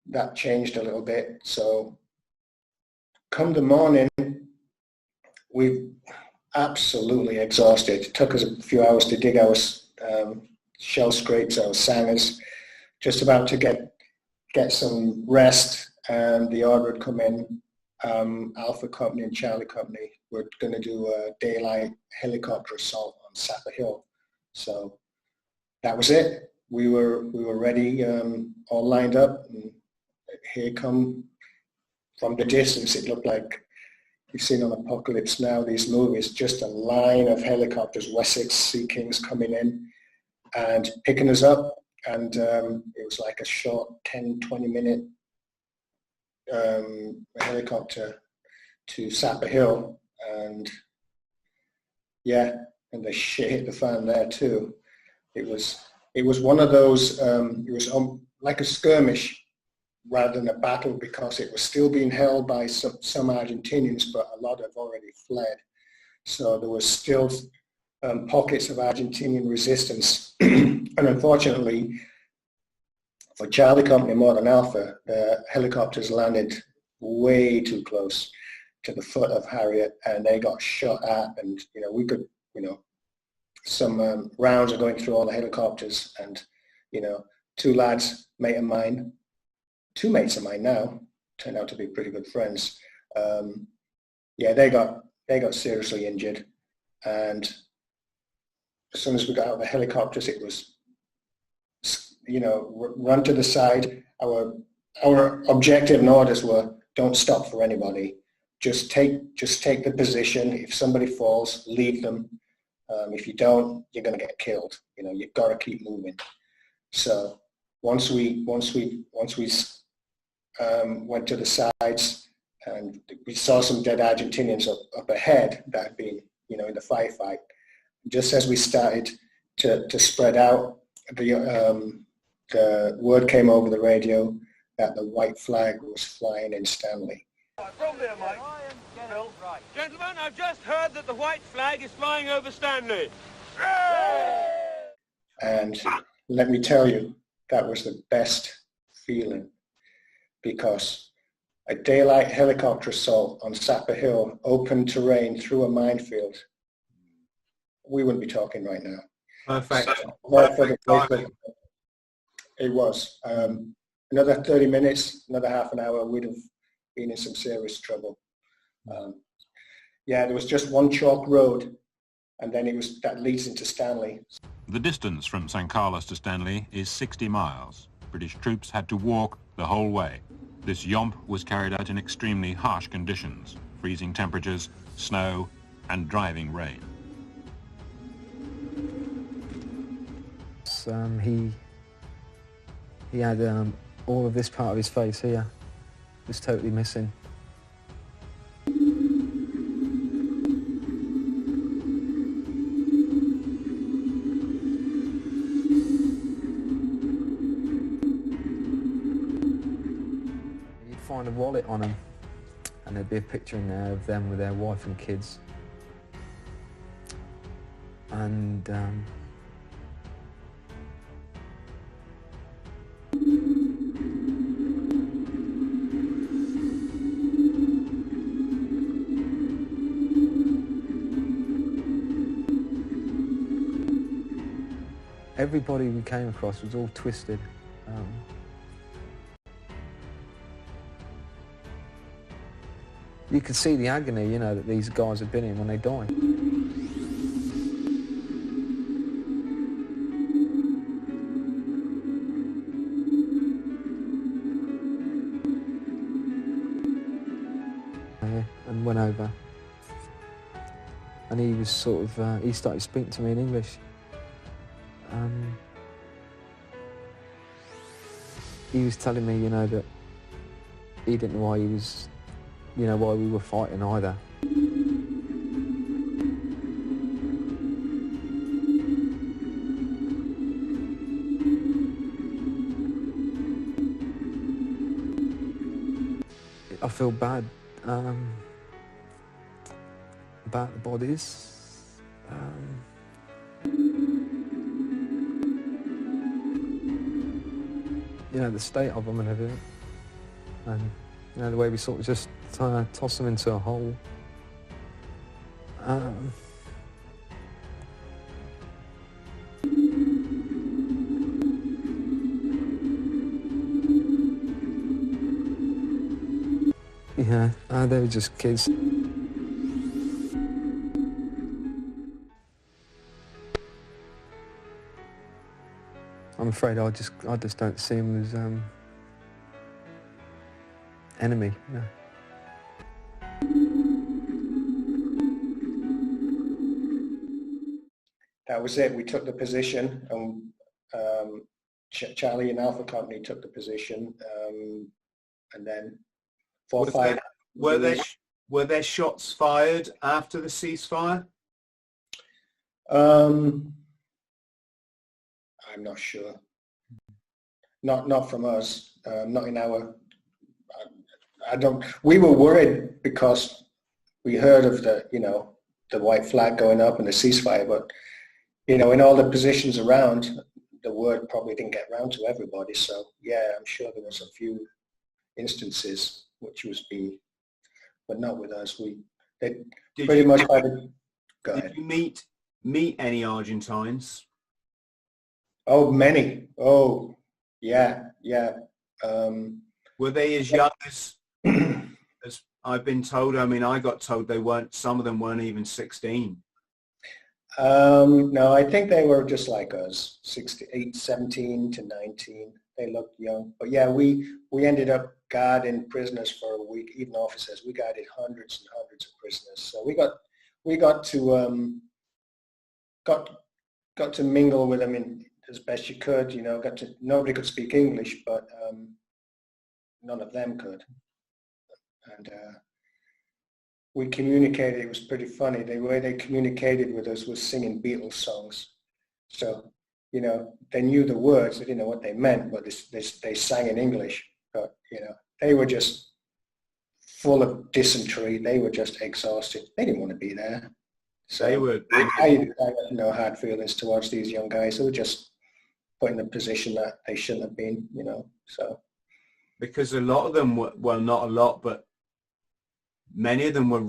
that changed a little bit. So come the morning, we absolutely exhausted. It took us a few hours to dig our shell scrapes, our sangers, just about to get some rest, and the order had come in. Alpha Company and Charlie Company were going to do a daylight helicopter assault on Sapper Hill. So that was it. We were ready, all lined up, and here come, from the distance, it looked like you've seen on Apocalypse Now, these movies, just a line of helicopters, Wessex Sea Kings coming in and picking us up. And it was like a short 10, 20-minute helicopter to Sapper Hill. And yeah, and the shit hit the fan there too. It was one of those, it was like a skirmish rather than a battle, because it was still being held by some Argentinians, but a lot have already fled. So there was still pockets of Argentinian resistance. And unfortunately, for Charlie Company more than Alpha, the helicopters landed way too close to the foot of Harriet, and they got shot at, and we could, some rounds are going through all the helicopters, and two mates of mine now turned out to be pretty good friends. Yeah, they got seriously injured, and as soon as we got out of the helicopters, it was run to the side. Our objective and orders were, don't stop for anybody. Just take the position. If somebody falls, leave them. If you don't, you're going to get killed. You've got to keep moving. So once we went to the sides, and we saw some dead Argentinians up ahead that had been, in the firefight. Just as we started to spread out, the word came over the radio that the white flag was flying in Stanley. From there, Mike. Gentlemen, I've just heard that the white flag is flying over Stanley. And let me tell you, that was the best feeling, because a daylight helicopter assault on Sapper Hill, open terrain through a minefield, we wouldn't be talking right now. Perfect. It was. Another 30 minutes, another half an hour, we'd have been in some serious trouble. Yeah, there was just one chalk road, and then that leads into Stanley. The distance from St. Carlos to Stanley is 60 miles. British troops had to walk the whole way. This yomp was carried out in extremely harsh conditions, freezing temperatures, snow, and driving rain. He had all of this part of his face here was totally missing. You'd find a wallet on him, and there'd be a picture in there of them with their wife and kids. And everybody we came across was all twisted. You could see the agony, you know, that these guys had been in when they died. And went over, and he was sort of, he started speaking to me in English. He was telling me, you know, that he didn't know why he was, you know, why we were fighting either. I feel bad about the bodies. You know, the state of them and everything, and you know, the way we sort of just toss them into a hole. Yeah, they were just kids. I'm afraid I just don't see him as enemy. No. That was it. We took the position, and Charlie and Alpha Company took the position, and then 4 or 5. Were there shots fired after the ceasefire? I'm not sure. Not from us. Not in our. I don't. We were worried because we heard of the, you know, the white flag going up and the ceasefire, but you know, in all the positions around, the word probably didn't get round to everybody. So yeah, I'm sure there was a few instances which was but not with us. They pretty much had to. Go ahead. Did you meet any Argentines? Oh, many. Oh, yeah. Were they as young as I've been told? I mean, I got told some of them weren't even 16. No, I think they were just like us, 17 to 19. They looked young. But yeah, we ended up guarding prisoners for a week, even officers. We guarded hundreds and hundreds of prisoners. So we got to mingle with them as best you could, you know. Nobody could speak English, but none of them could. And we communicated. It was pretty funny. The way they communicated with us was singing Beatles songs. So, you know, they knew the words. They didn't know what they meant, but they sang in English. But, you know, they were just full of dysentery. They were just exhausted. They didn't want to be there. So I had no hard feelings towards these young guys. They were just put in a position that they shouldn't have been, you know. So because a lot of them were, well, not a lot, but many of them were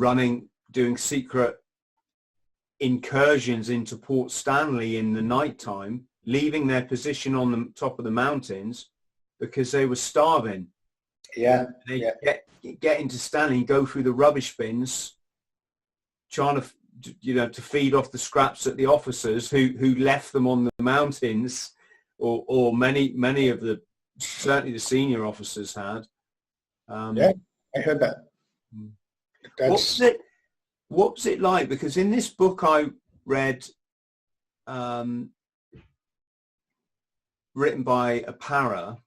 doing secret incursions into Port Stanley in the nighttime, leaving their position on the top of the mountains because they were starving. Yeah. Get into Stanley and go through the rubbish bins, trying to, you know, to feed off the scraps at the officers who left them on the mountains, or many of the, certainly the senior officers had. Yeah, I heard that. What was it like? Because in this book I read, written by a para,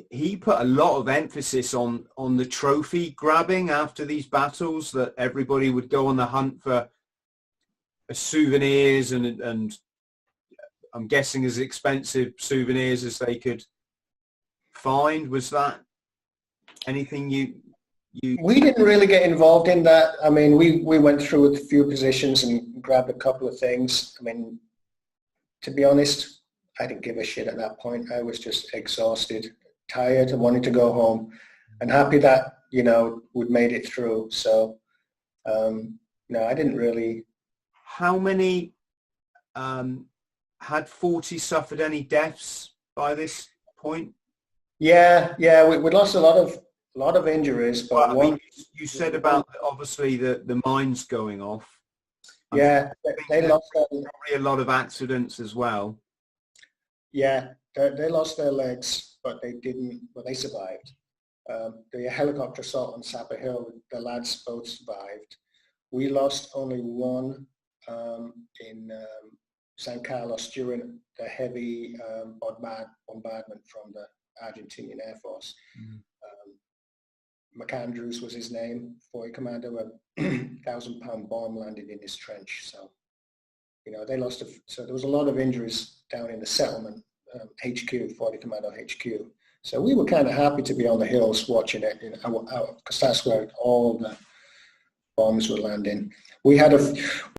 he put a lot of emphasis on the trophy grabbing after these battles, that everybody would go on the hunt for souvenirs and I'm guessing as expensive souvenirs as they could find. Was that anything you... We didn't really get involved in that. I mean, we went through a few positions and grabbed a couple of things. I mean, to be honest, I didn't give a shit at that point. I was just exhausted, tired, and wanting to go home, and happy that, you know, we'd made it through. So, no, I didn't really. How many had 40 suffered any deaths by this point? Yeah, we lost a lot of injuries, but well, I mean, you said about obviously the mines going off. Yeah, they lost probably a lot of accidents as well. Yeah, they lost their legs, but they didn't. Well, they survived. The helicopter assault on Sapper Hill, the lads both survived. We lost only one in San Carlos during the heavy bombardment from the Argentinian Air Force. McAndrews was his name, 40 Commando, a 1,000-pound bomb landed in his trench. So, you know, they lost, so there was a lot of injuries down in the settlement, HQ, 40 Commando HQ. So we were kind of happy to be on the hills watching it, because that's where all the bombs were landing. We had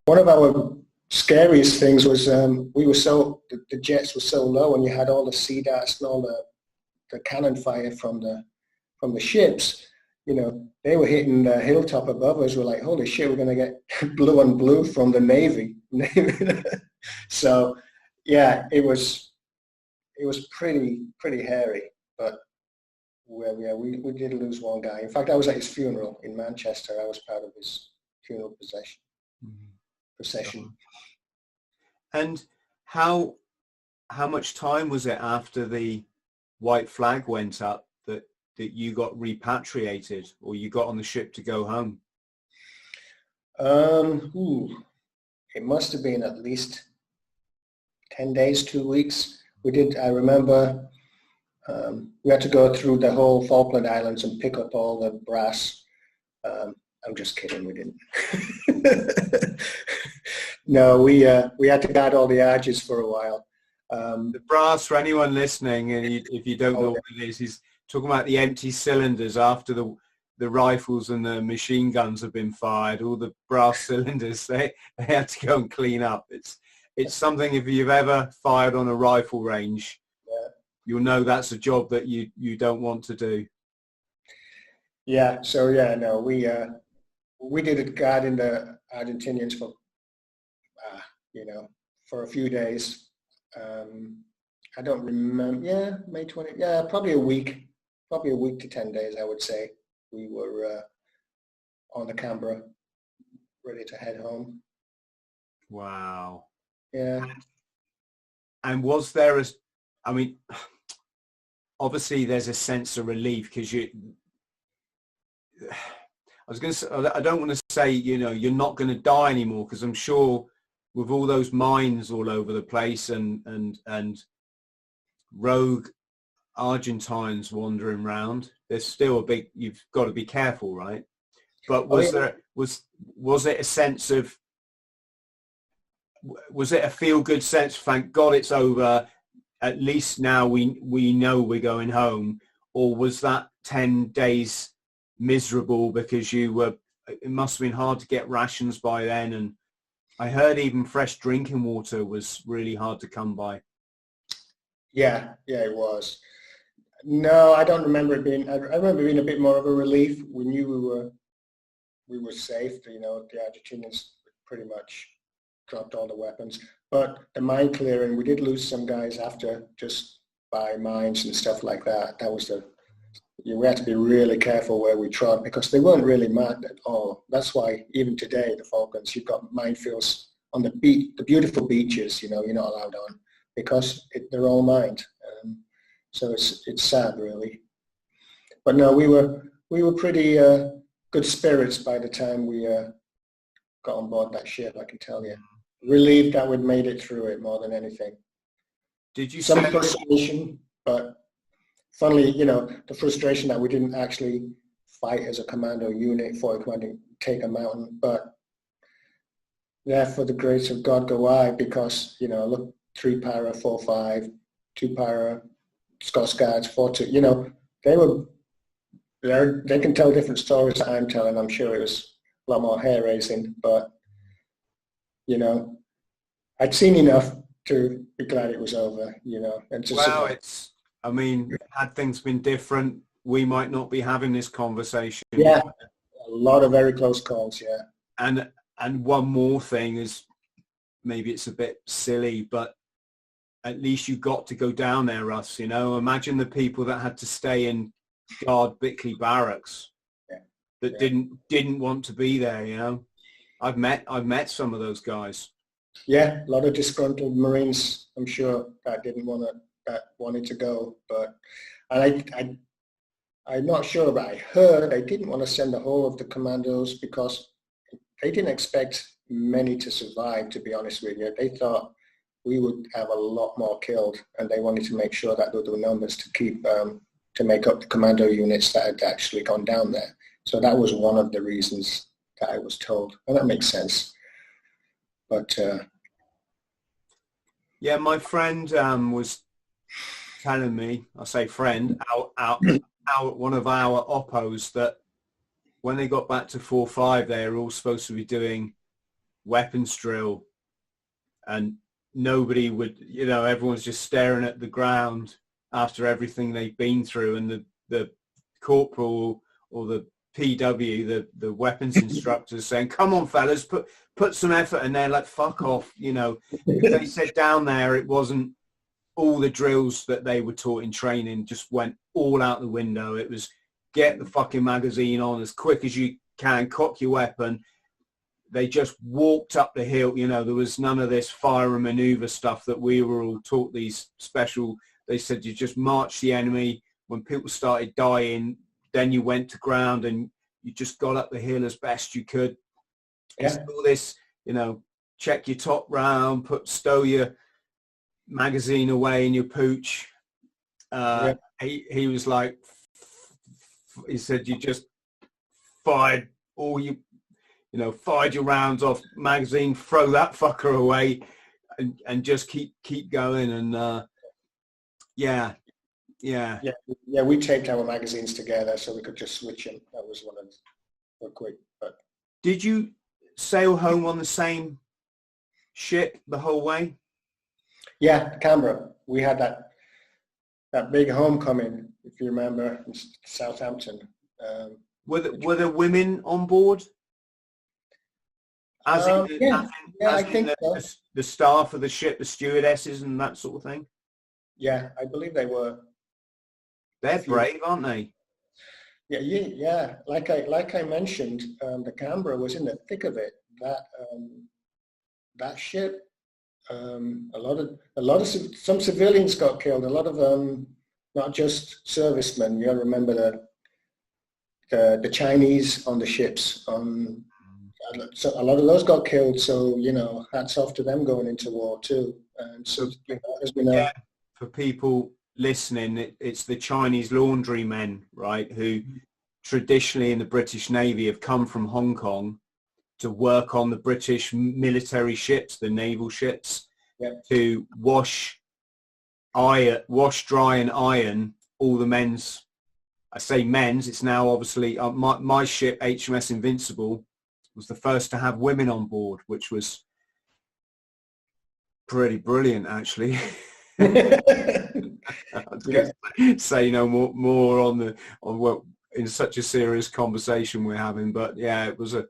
one of our scariest things was we were the jets were so low, and you had all the sea darts and all the cannon fire from the ships. You know, they were hitting the hilltop above us. We're like, holy shit, we're going to get blue on blue from the Navy. So, yeah, it was pretty hairy. But well, yeah, we did lose one guy. In fact, I was at his funeral in Manchester. I was part of his funeral procession. And how much time was it after the white flag went up that you got repatriated, or you got on the ship to go home? It must have been at least 10 days, 2 weeks. I remember we had to go through the whole Falkland Islands and pick up all the brass. I'm just kidding, we didn't. No, we had to guard all the arches for a while. The brass, for anyone listening, and if you don't know what it is, he's talking about the empty cylinders after the rifles and the machine guns have been fired. All the brass cylinders, they had to go and clean up. It's something, if you've ever fired on a rifle range, you'll know that's a job that you don't want to do. Yeah. So yeah, no, we did it guarding the Argentinians for for a few days. I don't remember. Yeah, May 20. Yeah, probably a week to 10 days, I would say. We were on the Canberra, ready to head home. Wow. Yeah. And was there I mean, obviously there's a sense of relief, because I don't want to say, you know, you're not going to die anymore, because I'm sure with all those mines all over the place and rogue Argentines wandering around, there's still you've got to be careful, right? But was it a sense of, was it a feel-good sense, thank God it's over, at least now we know we're going home? Or was that 10 days miserable because it must have been hard to get rations by then, and I heard even fresh drinking water was really hard to come by? Yeah, it was. No, I don't remember it being. I remember being a bit more of a relief. We knew we were safe. You know, the Argentinians pretty much dropped all the weapons. But the mine clearing, we did lose some guys after, just by mines and stuff like that. That was we had to be really careful where we trod, because they weren't really marked at all. That's why even today, the Falklands, you've got minefields on the beautiful beaches. You know, you're not allowed on, because they're all mined. So it's sad, really. But no, we were pretty good spirits by the time we got on board that ship, I can tell you. Relieved that we'd made it through it more than anything. Did you Some say frustration, but funnily, you know, the frustration that we didn't actually fight as a commando unit for a commando take a mountain, but yeah, for the grace of God go I, because, you know, look, 3 para, 4-5, 2 para, Scots Guards, 4-2, you know, they can tell different stories that I'm telling. I'm sure it was a lot more hair raising, but, you know, I'd seen enough to be glad it was over, you know. And to well, I mean, had things been different, we might not be having this conversation. Yeah, a lot of very close calls, yeah. And one more thing is, maybe it's a bit silly, but at least you got to go down there, Russ, you know. Imagine the people that had to stay in guard Bickley barracks that didn't want to be there, you know. I've met some of those guys. Yeah, a lot of disgruntled Marines, I'm sure, that wanted to go, but I'm not sure, but I heard they didn't want to send the whole of the commandos because they didn't expect many to survive, to be honest with you. They thought we would have a lot more killed, and they wanted to make sure that there were numbers to keep to make up the commando units that had actually gone down there. So that was one of the reasons that I was told, and that makes sense. But yeah, my friend was telling me, I say friend, one of our oppos, that when they got back to 4-5, they were all supposed to be doing weapons drill, and nobody would, you know, everyone's just staring at the ground after everything they've been through, and the corporal or the PW, the weapons instructors saying, come on fellas, put some effort, and they're like, fuck off, you know. They said down there it wasn't, all the drills that they were taught in training just went all out the window. It was get the fucking magazine on as quick as you can, cock your weapon. They just walked up the hill, you know. There was none of this fire and maneuver stuff that we were all taught, these special, they said you just march the enemy. When people started dying, then you went to ground and you just got up the hill as best you could. Yeah. It's all this, you know, check your top round, stow your magazine away in your pooch. He was like, he said you just fired all fired your rounds off magazine, throw that fucker away, and just keep going. And we taped our magazines together so we could just switch them. That was one of the quick. But did you sail home on the same ship the whole way? Yeah, Canberra. We had that big homecoming, if you remember, in Southampton. Were there women on board? I think so. The staff of the ship, the stewardesses and that sort of thing? Yeah, I believe they were. They're brave, aren't they? Yeah. Like I mentioned, the Canberra was in the thick of it. That ship, some civilians got killed. A lot of not just servicemen. You got to remember the Chinese on the ships. So a lot of those got killed. So, you know, hats off to them going into war too. And so, you know, as we know, yeah, for people listening, it's the Chinese laundrymen, right, who traditionally in the British Navy have come from Hong Kong to work on the British military ships, the naval ships, to wash, dry and iron all the men's. I say men's, it's now obviously, my ship, HMS Invincible, was the first to have women on board, which was pretty brilliant, actually. I was going to say no more on what in such a serious conversation we're having, but yeah, it was a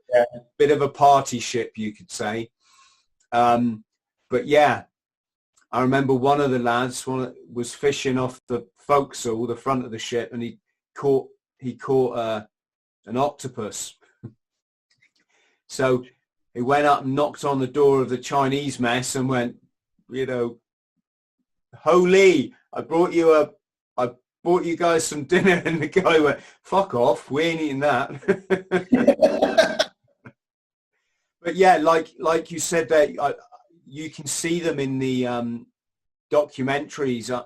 bit of a party ship, you could say. But yeah, I remember one of the lads was fishing off the forecastle, the front of the ship, and he caught an octopus. So he went up and knocked on the door of the Chinese mess and went, you know, "Holy, I brought you bought you guys some dinner, and the guy went, fuck off, we ain't eating that. But yeah, like you said there, you can see them in the documentaries.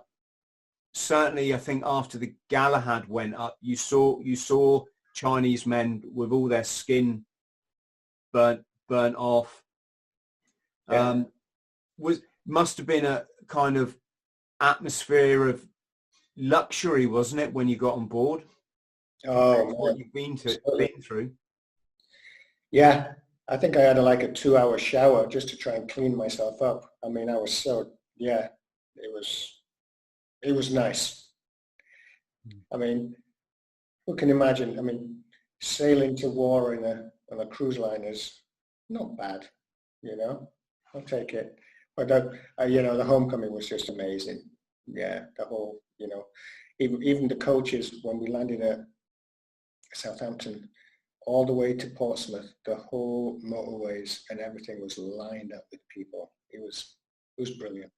Certainly, I think after the Galahad went up, you saw Chinese men with all their skin burnt off. Yeah. Must have been a kind of atmosphere of luxury, wasn't it, when you got on board? Oh, what you've been through. Yeah, I think I had like a 2-hour shower just to try and clean myself up. I mean, I was so, yeah, it was nice. I mean, who can imagine? I mean, sailing to war on a cruise line is not bad, you know. I'll take it. But you know, the homecoming was just amazing. Yeah, the whole, you know, even the coaches when we landed at Southampton, all the way to Portsmouth, the whole motorways and everything was lined up with people. It was brilliant.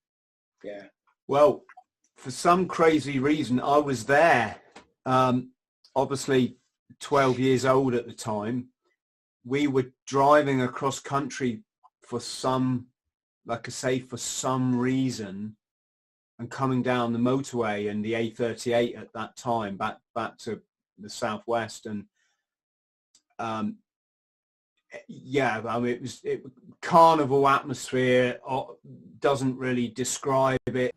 Yeah. Well, for some crazy reason, I was there. Obviously, 12 years old at the time. We were driving across country for some, like I say, for some reason, and coming down the motorway and the A38 at that time, back to the southwest, and yeah, I mean, it carnival atmosphere. Doesn't really describe it.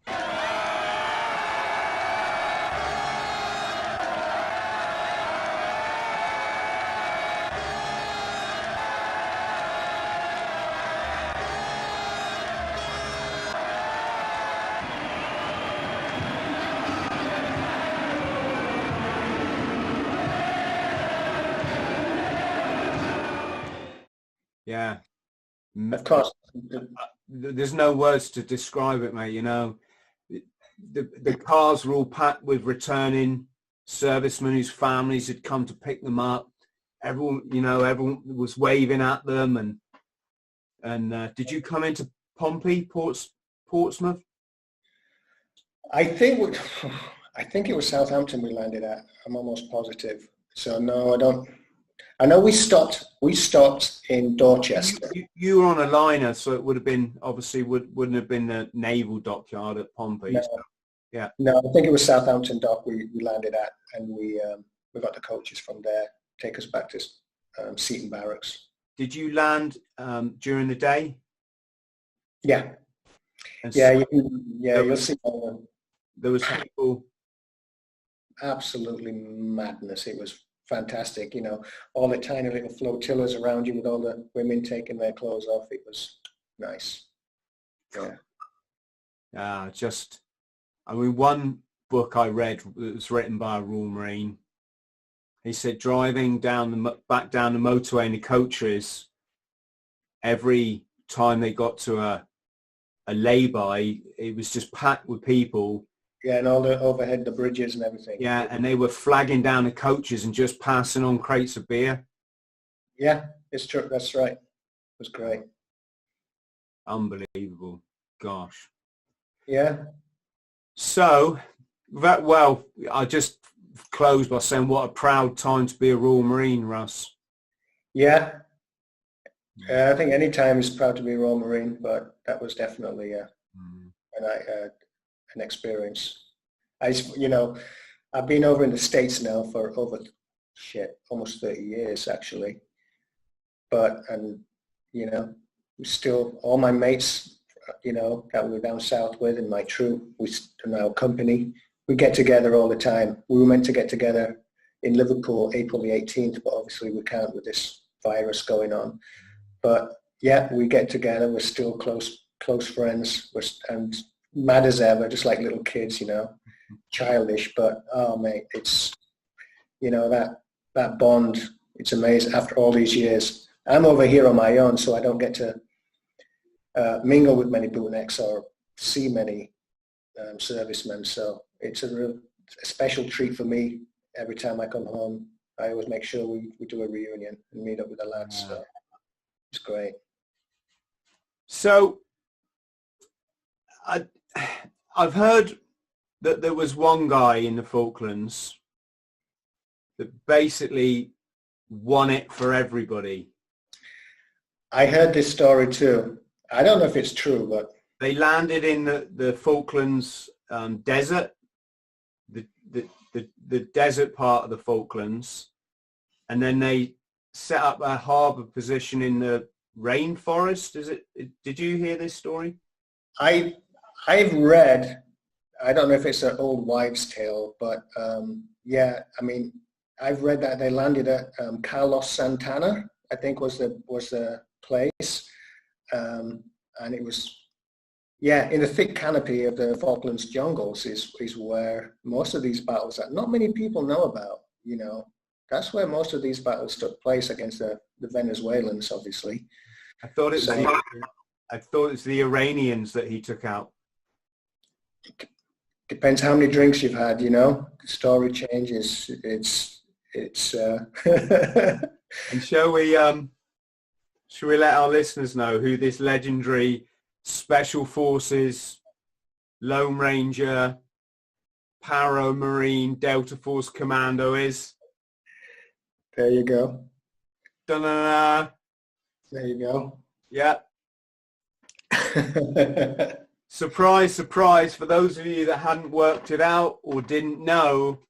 Yeah, Of course. there's no words to describe it, mate. You know, the cars were all packed with returning servicemen whose families had come to pick them up. Everyone was waving at them, and did you come into Pompey, Portsmouth? I think it was Southampton we landed at. I'm almost positive. So no, I don't. I know we stopped in Dorchester. You were on a liner, so it would have been, obviously wouldn't have been the naval dockyard at Pompey. No, so, yeah. No, I think it was Southampton dock we landed at, and we got the coaches from there take us back to Seaton Barracks. Did you land during the day? Yeah. And Yeah, so you'll see. There was people. Absolutely madness. It was fantastic, you know, all the tiny little flotillas around you with all the women taking their clothes off. It was nice. Yeah. I mean, one book I read was written by a Royal Marine. He said driving back down the motorway in the coaches, every time they got to a lay-by, it was just packed with people. Yeah, and all the overhead, the bridges and everything. Yeah, and they were flagging down the coaches and just passing on crates of beer. Yeah, it's true. That's right. It was great. Unbelievable. Gosh. Yeah. So, I just close by saying what a proud time to be a Royal Marine, Russ. Yeah. I think any time is proud to be a Royal Marine, but that was definitely an experience. I've been over in the States now for almost 30 years actually. And still all my mates, that we were down south with in my troop, in our company, we get together all the time. We were meant to get together in Liverpool April the 18th, but obviously we can't with this virus going on. But yeah, we get together. We're still close friends. And mad as ever, just like little kids, childish. But oh mate, it's that bond. It's amazing. After all these years, I'm over here on my own, so I don't get to mingle with many bootnecks or see many servicemen. So it's a special treat for me every time I come home. I always make sure we do a reunion and meet up with the lads. So it's great. So I've heard that there was one guy in the Falklands that basically won it for everybody. I heard this story too. I don't know if it's true, but they landed in the Falklands desert, the desert part of the Falklands, and then they set up a harbour position in the rainforest. Did you hear this story? I've read, I don't know if it's an old wives' tale, but yeah, I mean, I've read that they landed at Carlos Santana, I think was the place, and it was, yeah, in the thick canopy of the Falklands jungles is where most of these battles that not many people know about, you know. That's where most of these battles took place against the Venezuelans, obviously. I thought it was the Iranians that he took out. Depends how many drinks you've had, you know. The story changes. It's And shall we let our listeners know who this legendary Special Forces, Lone Ranger, Para Marine, Delta Force Commando is? There you go. Da-da-da. There you go. Yeah. Surprise, surprise. For those of you that hadn't worked it out or didn't know,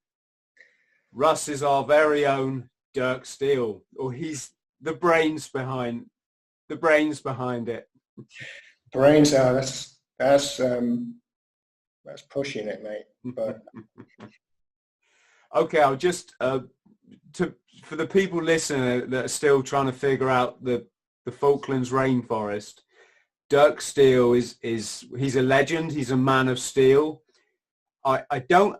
Russ is our very own Dirk Steele, or he's the brains behind it. Brains are, that's pushing it, mate. But okay, I'll just for the people listening that are still trying to figure out the Falklands rainforest, Dirk Steele he's a legend. He's a man of steel. I don't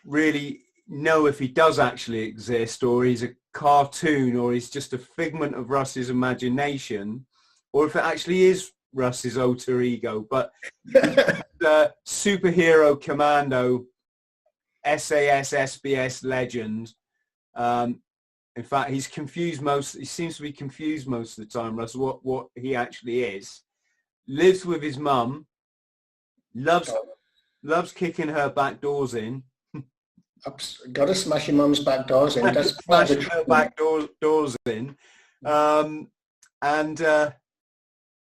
really know if he does actually exist, or he's a cartoon, or he's just a figment of Russ's imagination, or if it actually is Russ's alter ego. But the superhero commando, SAS, SBS legend. In fact, he seems to be confused most of the time, Russ, what he actually is. Lives with his mum, loves kicking her back doors in. Got to smash your mum's back doors in. That's smashing her back doors in. And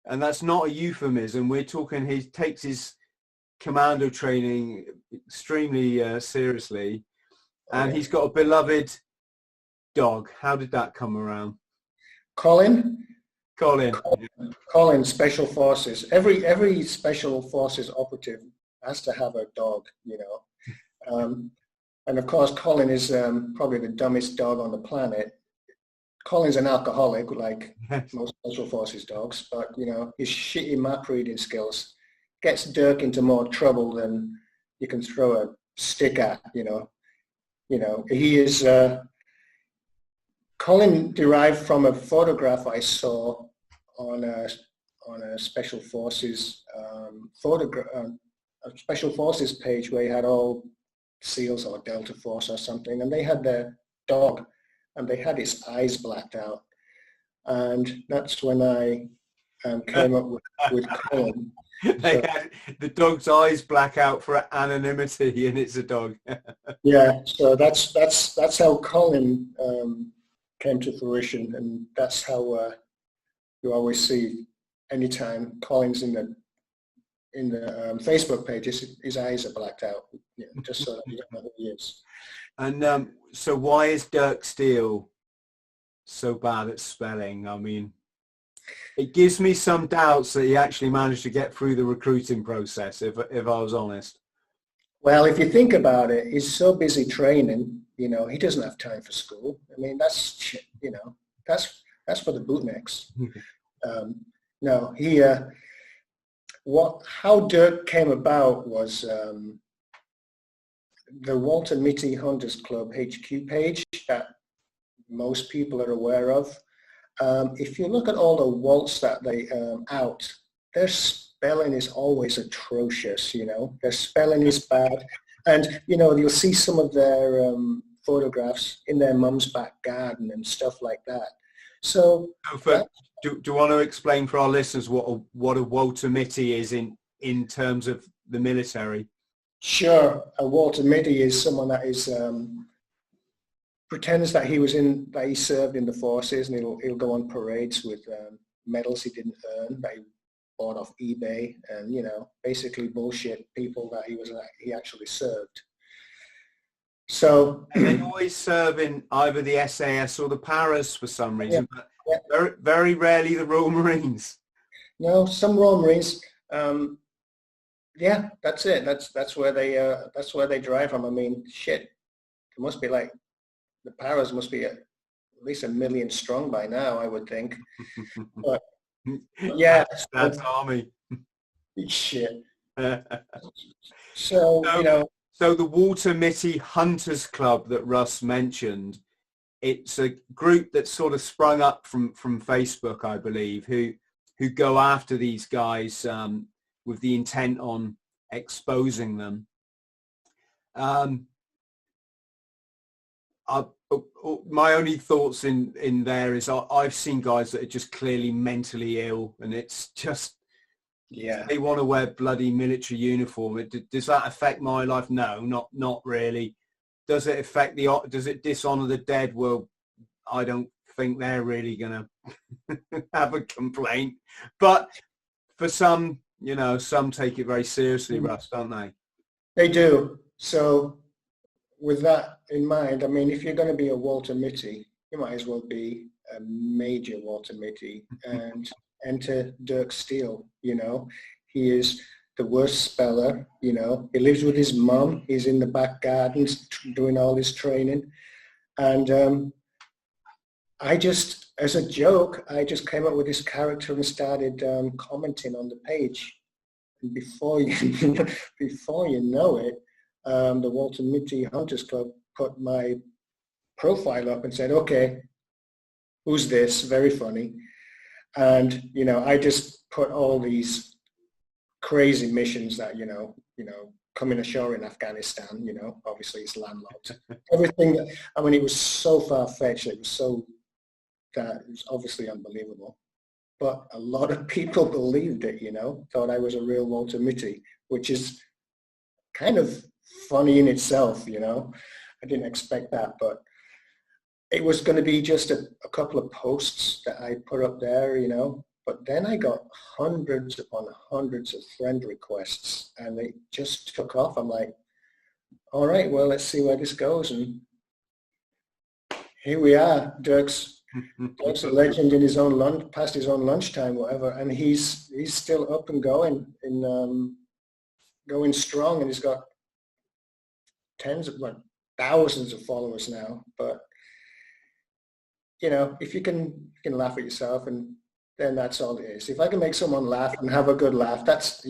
that's not a euphemism. We're talking, he takes his commando training extremely seriously. And he's got a beloved dog. How did that come around? Colin, Special Forces. Every Special Forces operative has to have a dog, you know. And of course, Colin is probably the dumbest dog on the planet. Colin's an alcoholic, like most Special Forces dogs, but, you know, his shitty map reading skills gets Dirk into more trouble than you can throw a stick at, you know. You know, he is, Colin derived from a photograph I saw on a Special Forces a Special Forces page where he had all SEALs or Delta Force or something, and they had their dog, and they had its eyes blacked out, and that's when I came up with Colin. They had the dog's eyes black out for anonymity, and it's a dog. Yeah, so that's how Colin came to fruition, and that's how you always see anytime Colin's in the Facebook page, his eyes are blacked out, you know, just so that you don't know who he is. And so why is Dirk Steele so bad at spelling? I mean, it gives me some doubts that he actually managed to get through the recruiting process, if I was honest. Well, if you think about it, he's so busy training, you know, he doesn't have time for school. I mean, that's, you know, that's for the bootnecks. No, how Dirk came about was the Walter Mitty Hunters Club HQ page that most people are aware of. If you look at all the waltz that they out, their spelling is always atrocious, you know. Their spelling is bad. And, you know, you'll see some of their photographs in their mum's back garden and stuff like that. So do you want to explain for our listeners what a Walter Mitty is in terms of the military? Sure, a Walter Mitty is someone that is pretends that he served in the forces, and he'll go on parades with medals he didn't earn that he bought off eBay, and basically bullshit people that he actually served. So and they always serve in either the SAS or the Paras for some reason, but very, very rarely the Royal Marines. No, some Royal Marines. Yeah, that's it. That's where they drive from. I mean, shit. It must be like the Paras must be at least 1 million strong by now, I would think. But yeah, that's army. Shit. So So the Walter Mitty Hunters Club that Russ mentioned, it's a group that sort of sprung up from Facebook, I believe, who go after these guys with the intent on exposing them. My only thoughts in there is I've seen guys that are just clearly mentally ill, and it's just, they want to wear bloody military uniform. Does that affect my life? No, not really. Does it affect does it dishonor the dead? Well, I don't think they're really gonna have a complaint, but for some, some take it very seriously, Russ, don't they? They do. So with that in mind, I mean, if you're going to be a Walter Mitty, you might as well be a Major Walter Mitty and enter Dirk Steele. He is the worst speller. He lives with his mum. He's in the back gardens doing all his training. And as a joke, I just came up with this character and started commenting on the page. And before you know it, the Walter Mitty Hunters Club put my profile up and said, "Okay, who's this?" Very funny. And I just put all these crazy missions that coming ashore in Afghanistan. Obviously it's landlocked. Everything. It was so far fetched. It was obviously unbelievable. But a lot of people believed it. Thought I was a real Walter Mitty, which is kind of funny in itself. I didn't expect that, but it was going to be just a couple of posts that I put up there, but then I got hundreds upon hundreds of friend requests, and it just took off. I'm like, all right, well, let's see where this goes. And here we are. Dirk's a legend in his own past his own lunchtime, whatever, and he's still up and going going strong, and he's got thousands of followers now. But if you can laugh at yourself, and then that's all it is. If I can make someone laugh and have a good laugh, that's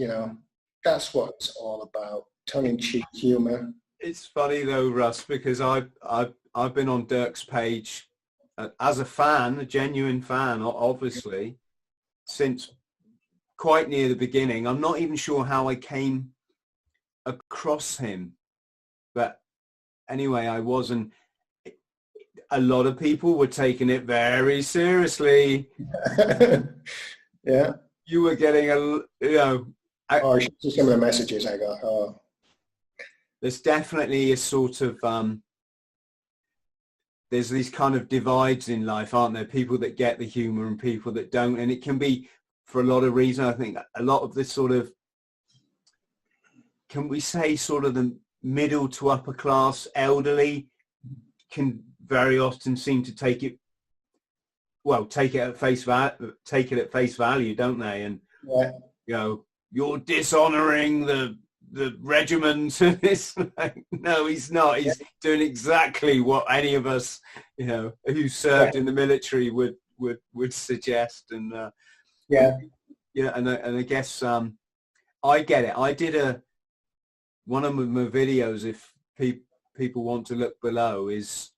what it's all about. Tongue-in-cheek humor. It's funny though, Russ, because I've been on Dirk's page as a fan, a genuine fan, obviously, since quite near the beginning. I'm not even sure how I came across him, but anyway, I was, and a lot of people were taking it very seriously. Yeah. You were getting I should see some of the messages I got. Oh. There's definitely a sort of there's these kind of divides in life, aren't there? People that get the humor and people that don't, and it can be for a lot of reasons. I think a lot of this sort of, can we say, sort of the middle to upper class elderly can very often seem to take it at face value, don't they? And you're dishonoring the regiment. It's like, no, he's not. He's doing exactly what any of us, who served in the military would suggest. And and I guess I get it. I did one of my videos, if people want to look below, it's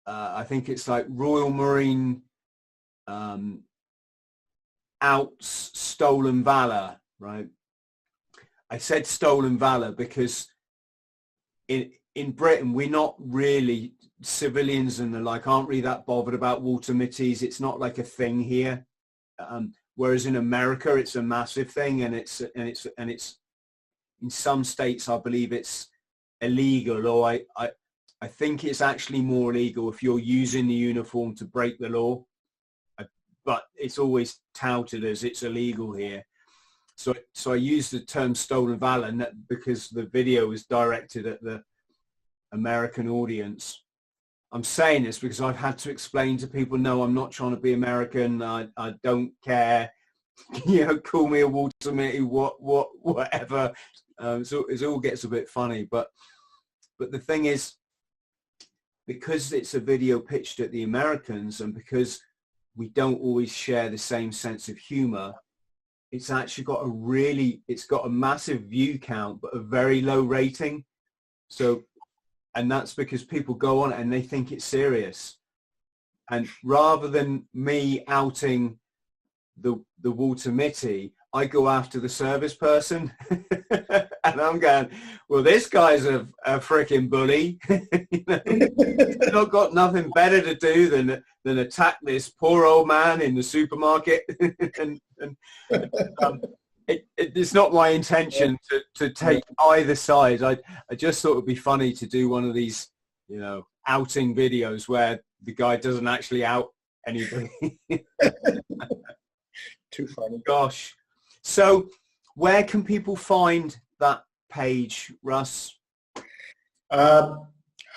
I think it's like Royal Marine Outs Stolen Valor, right? I said stolen valor because in Britain we're not really, civilians and the like aren't really that bothered about Walter Mitties. It's not like a thing here, whereas in America it's a massive thing, and it's in some states I believe it's illegal, or I think it's actually more illegal if you're using the uniform to break the law. But it's always touted as it's illegal here. So I use the term stolen valor because the video is directed at the American audience. I'm saying this because I've had to explain to people, no, I'm not trying to be American. I don't care. You know, call me a Walter Mitty, whatever. So it all gets a bit funny. But the thing is, because it's a video pitched at the Americans, and because we don't always share the same sense of humor, it's actually got it's got a massive view count, but a very low rating. So, and that's because people go on it and they think it's serious. And rather than me outing the Walter Mitty, I go after the service person. And I'm going, well, this guy's a freaking bully. You know, he's not got nothing better to do than attack this poor old man in the supermarket. It's not my intention to take either side. I just thought it would be funny to do one of these, you know, outing videos where the guy doesn't actually out anybody. Too funny. Gosh. So where can people find that page, Russ? I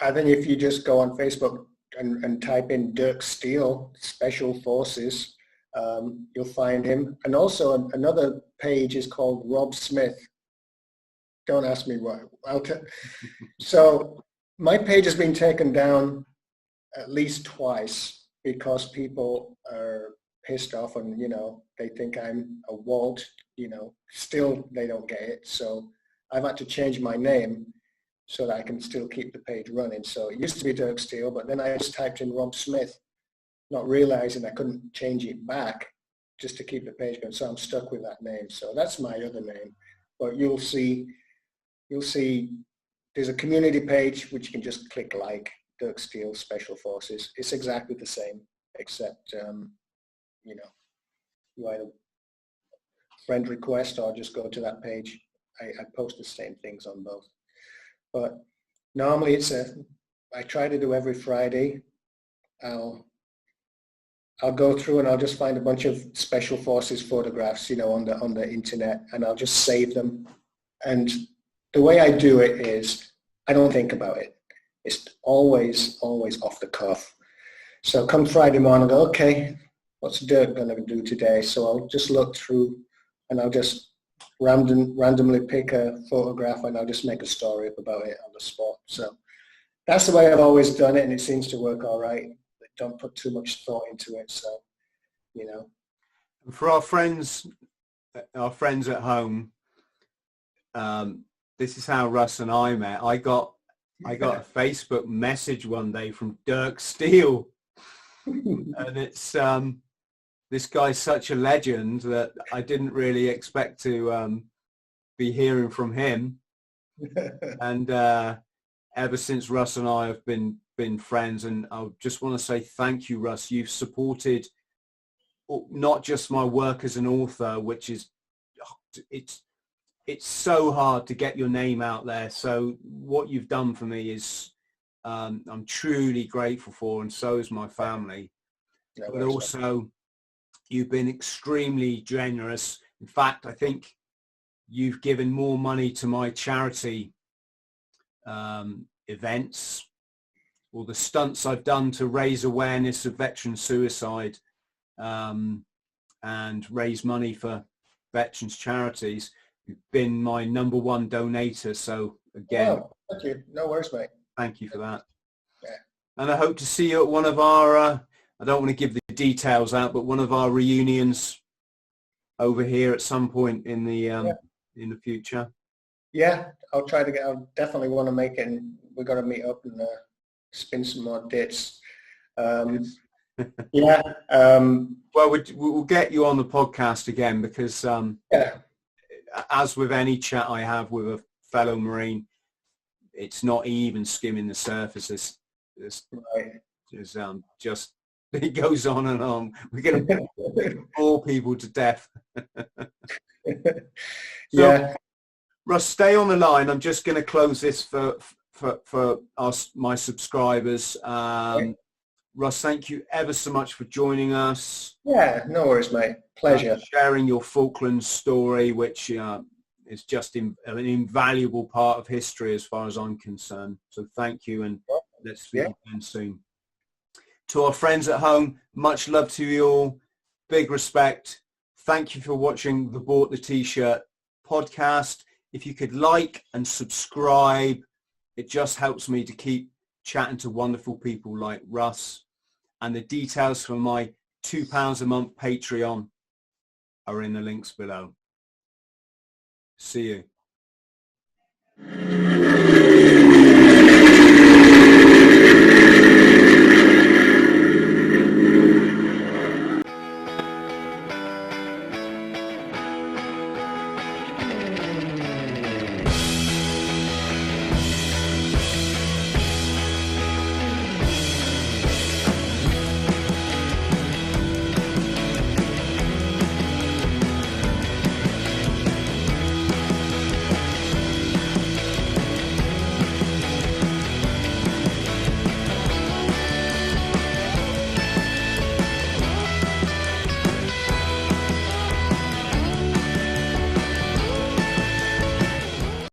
think if you just go on Facebook and type in Dirk Steele Special Forces, you'll find him. And also another page is called Rob Smith. Don't ask me why. So my page has been taken down at least twice because people are pissed off and, you know, they think I'm a Walt, you know, still they don't get it. So I've had to change my name so that I can still keep the page running. So it used to be Dirk Steele, but then I just typed in Rob Smith, not realizing I couldn't change it back just to keep the page going. So I'm stuck with that name. So that's my other name. But you'll see there's a community page which you can just click like, Dirk Steele Special Forces. It's exactly the same, except, you know, you either friend request or just go to that page. I post the same things on both. But normally I try to do every Friday. I'll go through and I'll just find a bunch of Special Forces photographs, you know, on the internet, and I'll just save them. And the way I do it is I don't think about it. It's always off the cuff. So come Friday morning, I go, okay, what's Dirk going to do today? So I'll just look through and I'll just randomly pick a photograph and I'll just make a story up about it on the spot. So that's the way I've always done it, and it seems to work all right. Don't put too much thought into it. So, you know. For our friends at home, this is how Russ and I met. I got a Facebook message one day from Dirk Steele, and it's this guy's such a legend that I didn't really expect to be hearing from him. And ever since Russ and I have been friends, and I just want to say thank you, Russ. You've supported not just my work as an author, which is it's so hard to get your name out there. So what you've done for me is I'm truly grateful for, and so is my family. Yeah, but also you've been extremely generous. In fact, I think you've given more money to my charity events, or the stunts I've done to raise awareness of veteran suicide and raise money for veterans charities. You've been my #1 donator. So again, thank you. No worries, mate. Thank you for that. Yeah. And I hope to see you at one of our, I don't want to give the details out, but one of our reunions over here at some point in the future. Yeah, I'll try to get, I'll definitely want to make it, and we've got to meet up and spin some more dates. Yeah. Well, we'll get you on the podcast again because as with any chat I have with a fellow Marine, it's not even skimming the surface. It's just it goes on and on. We're going to bore people to death. Yeah. Russ, stay on the line. I'm just going to close this for my subscribers. Russ, thank you ever so much for joining us. Yeah, no worries, mate. Pleasure. Sharing your Falklands story, which is just an invaluable part of history as far as I'm concerned. So thank you, and let's speak again soon. To our friends at home, much love to you all. Big respect. Thank you for watching the Bought the T-Shirt podcast. If you could like and subscribe, it just helps me to keep chatting to wonderful people like Russ. And the details for my £2 a month Patreon are in the links below. See you.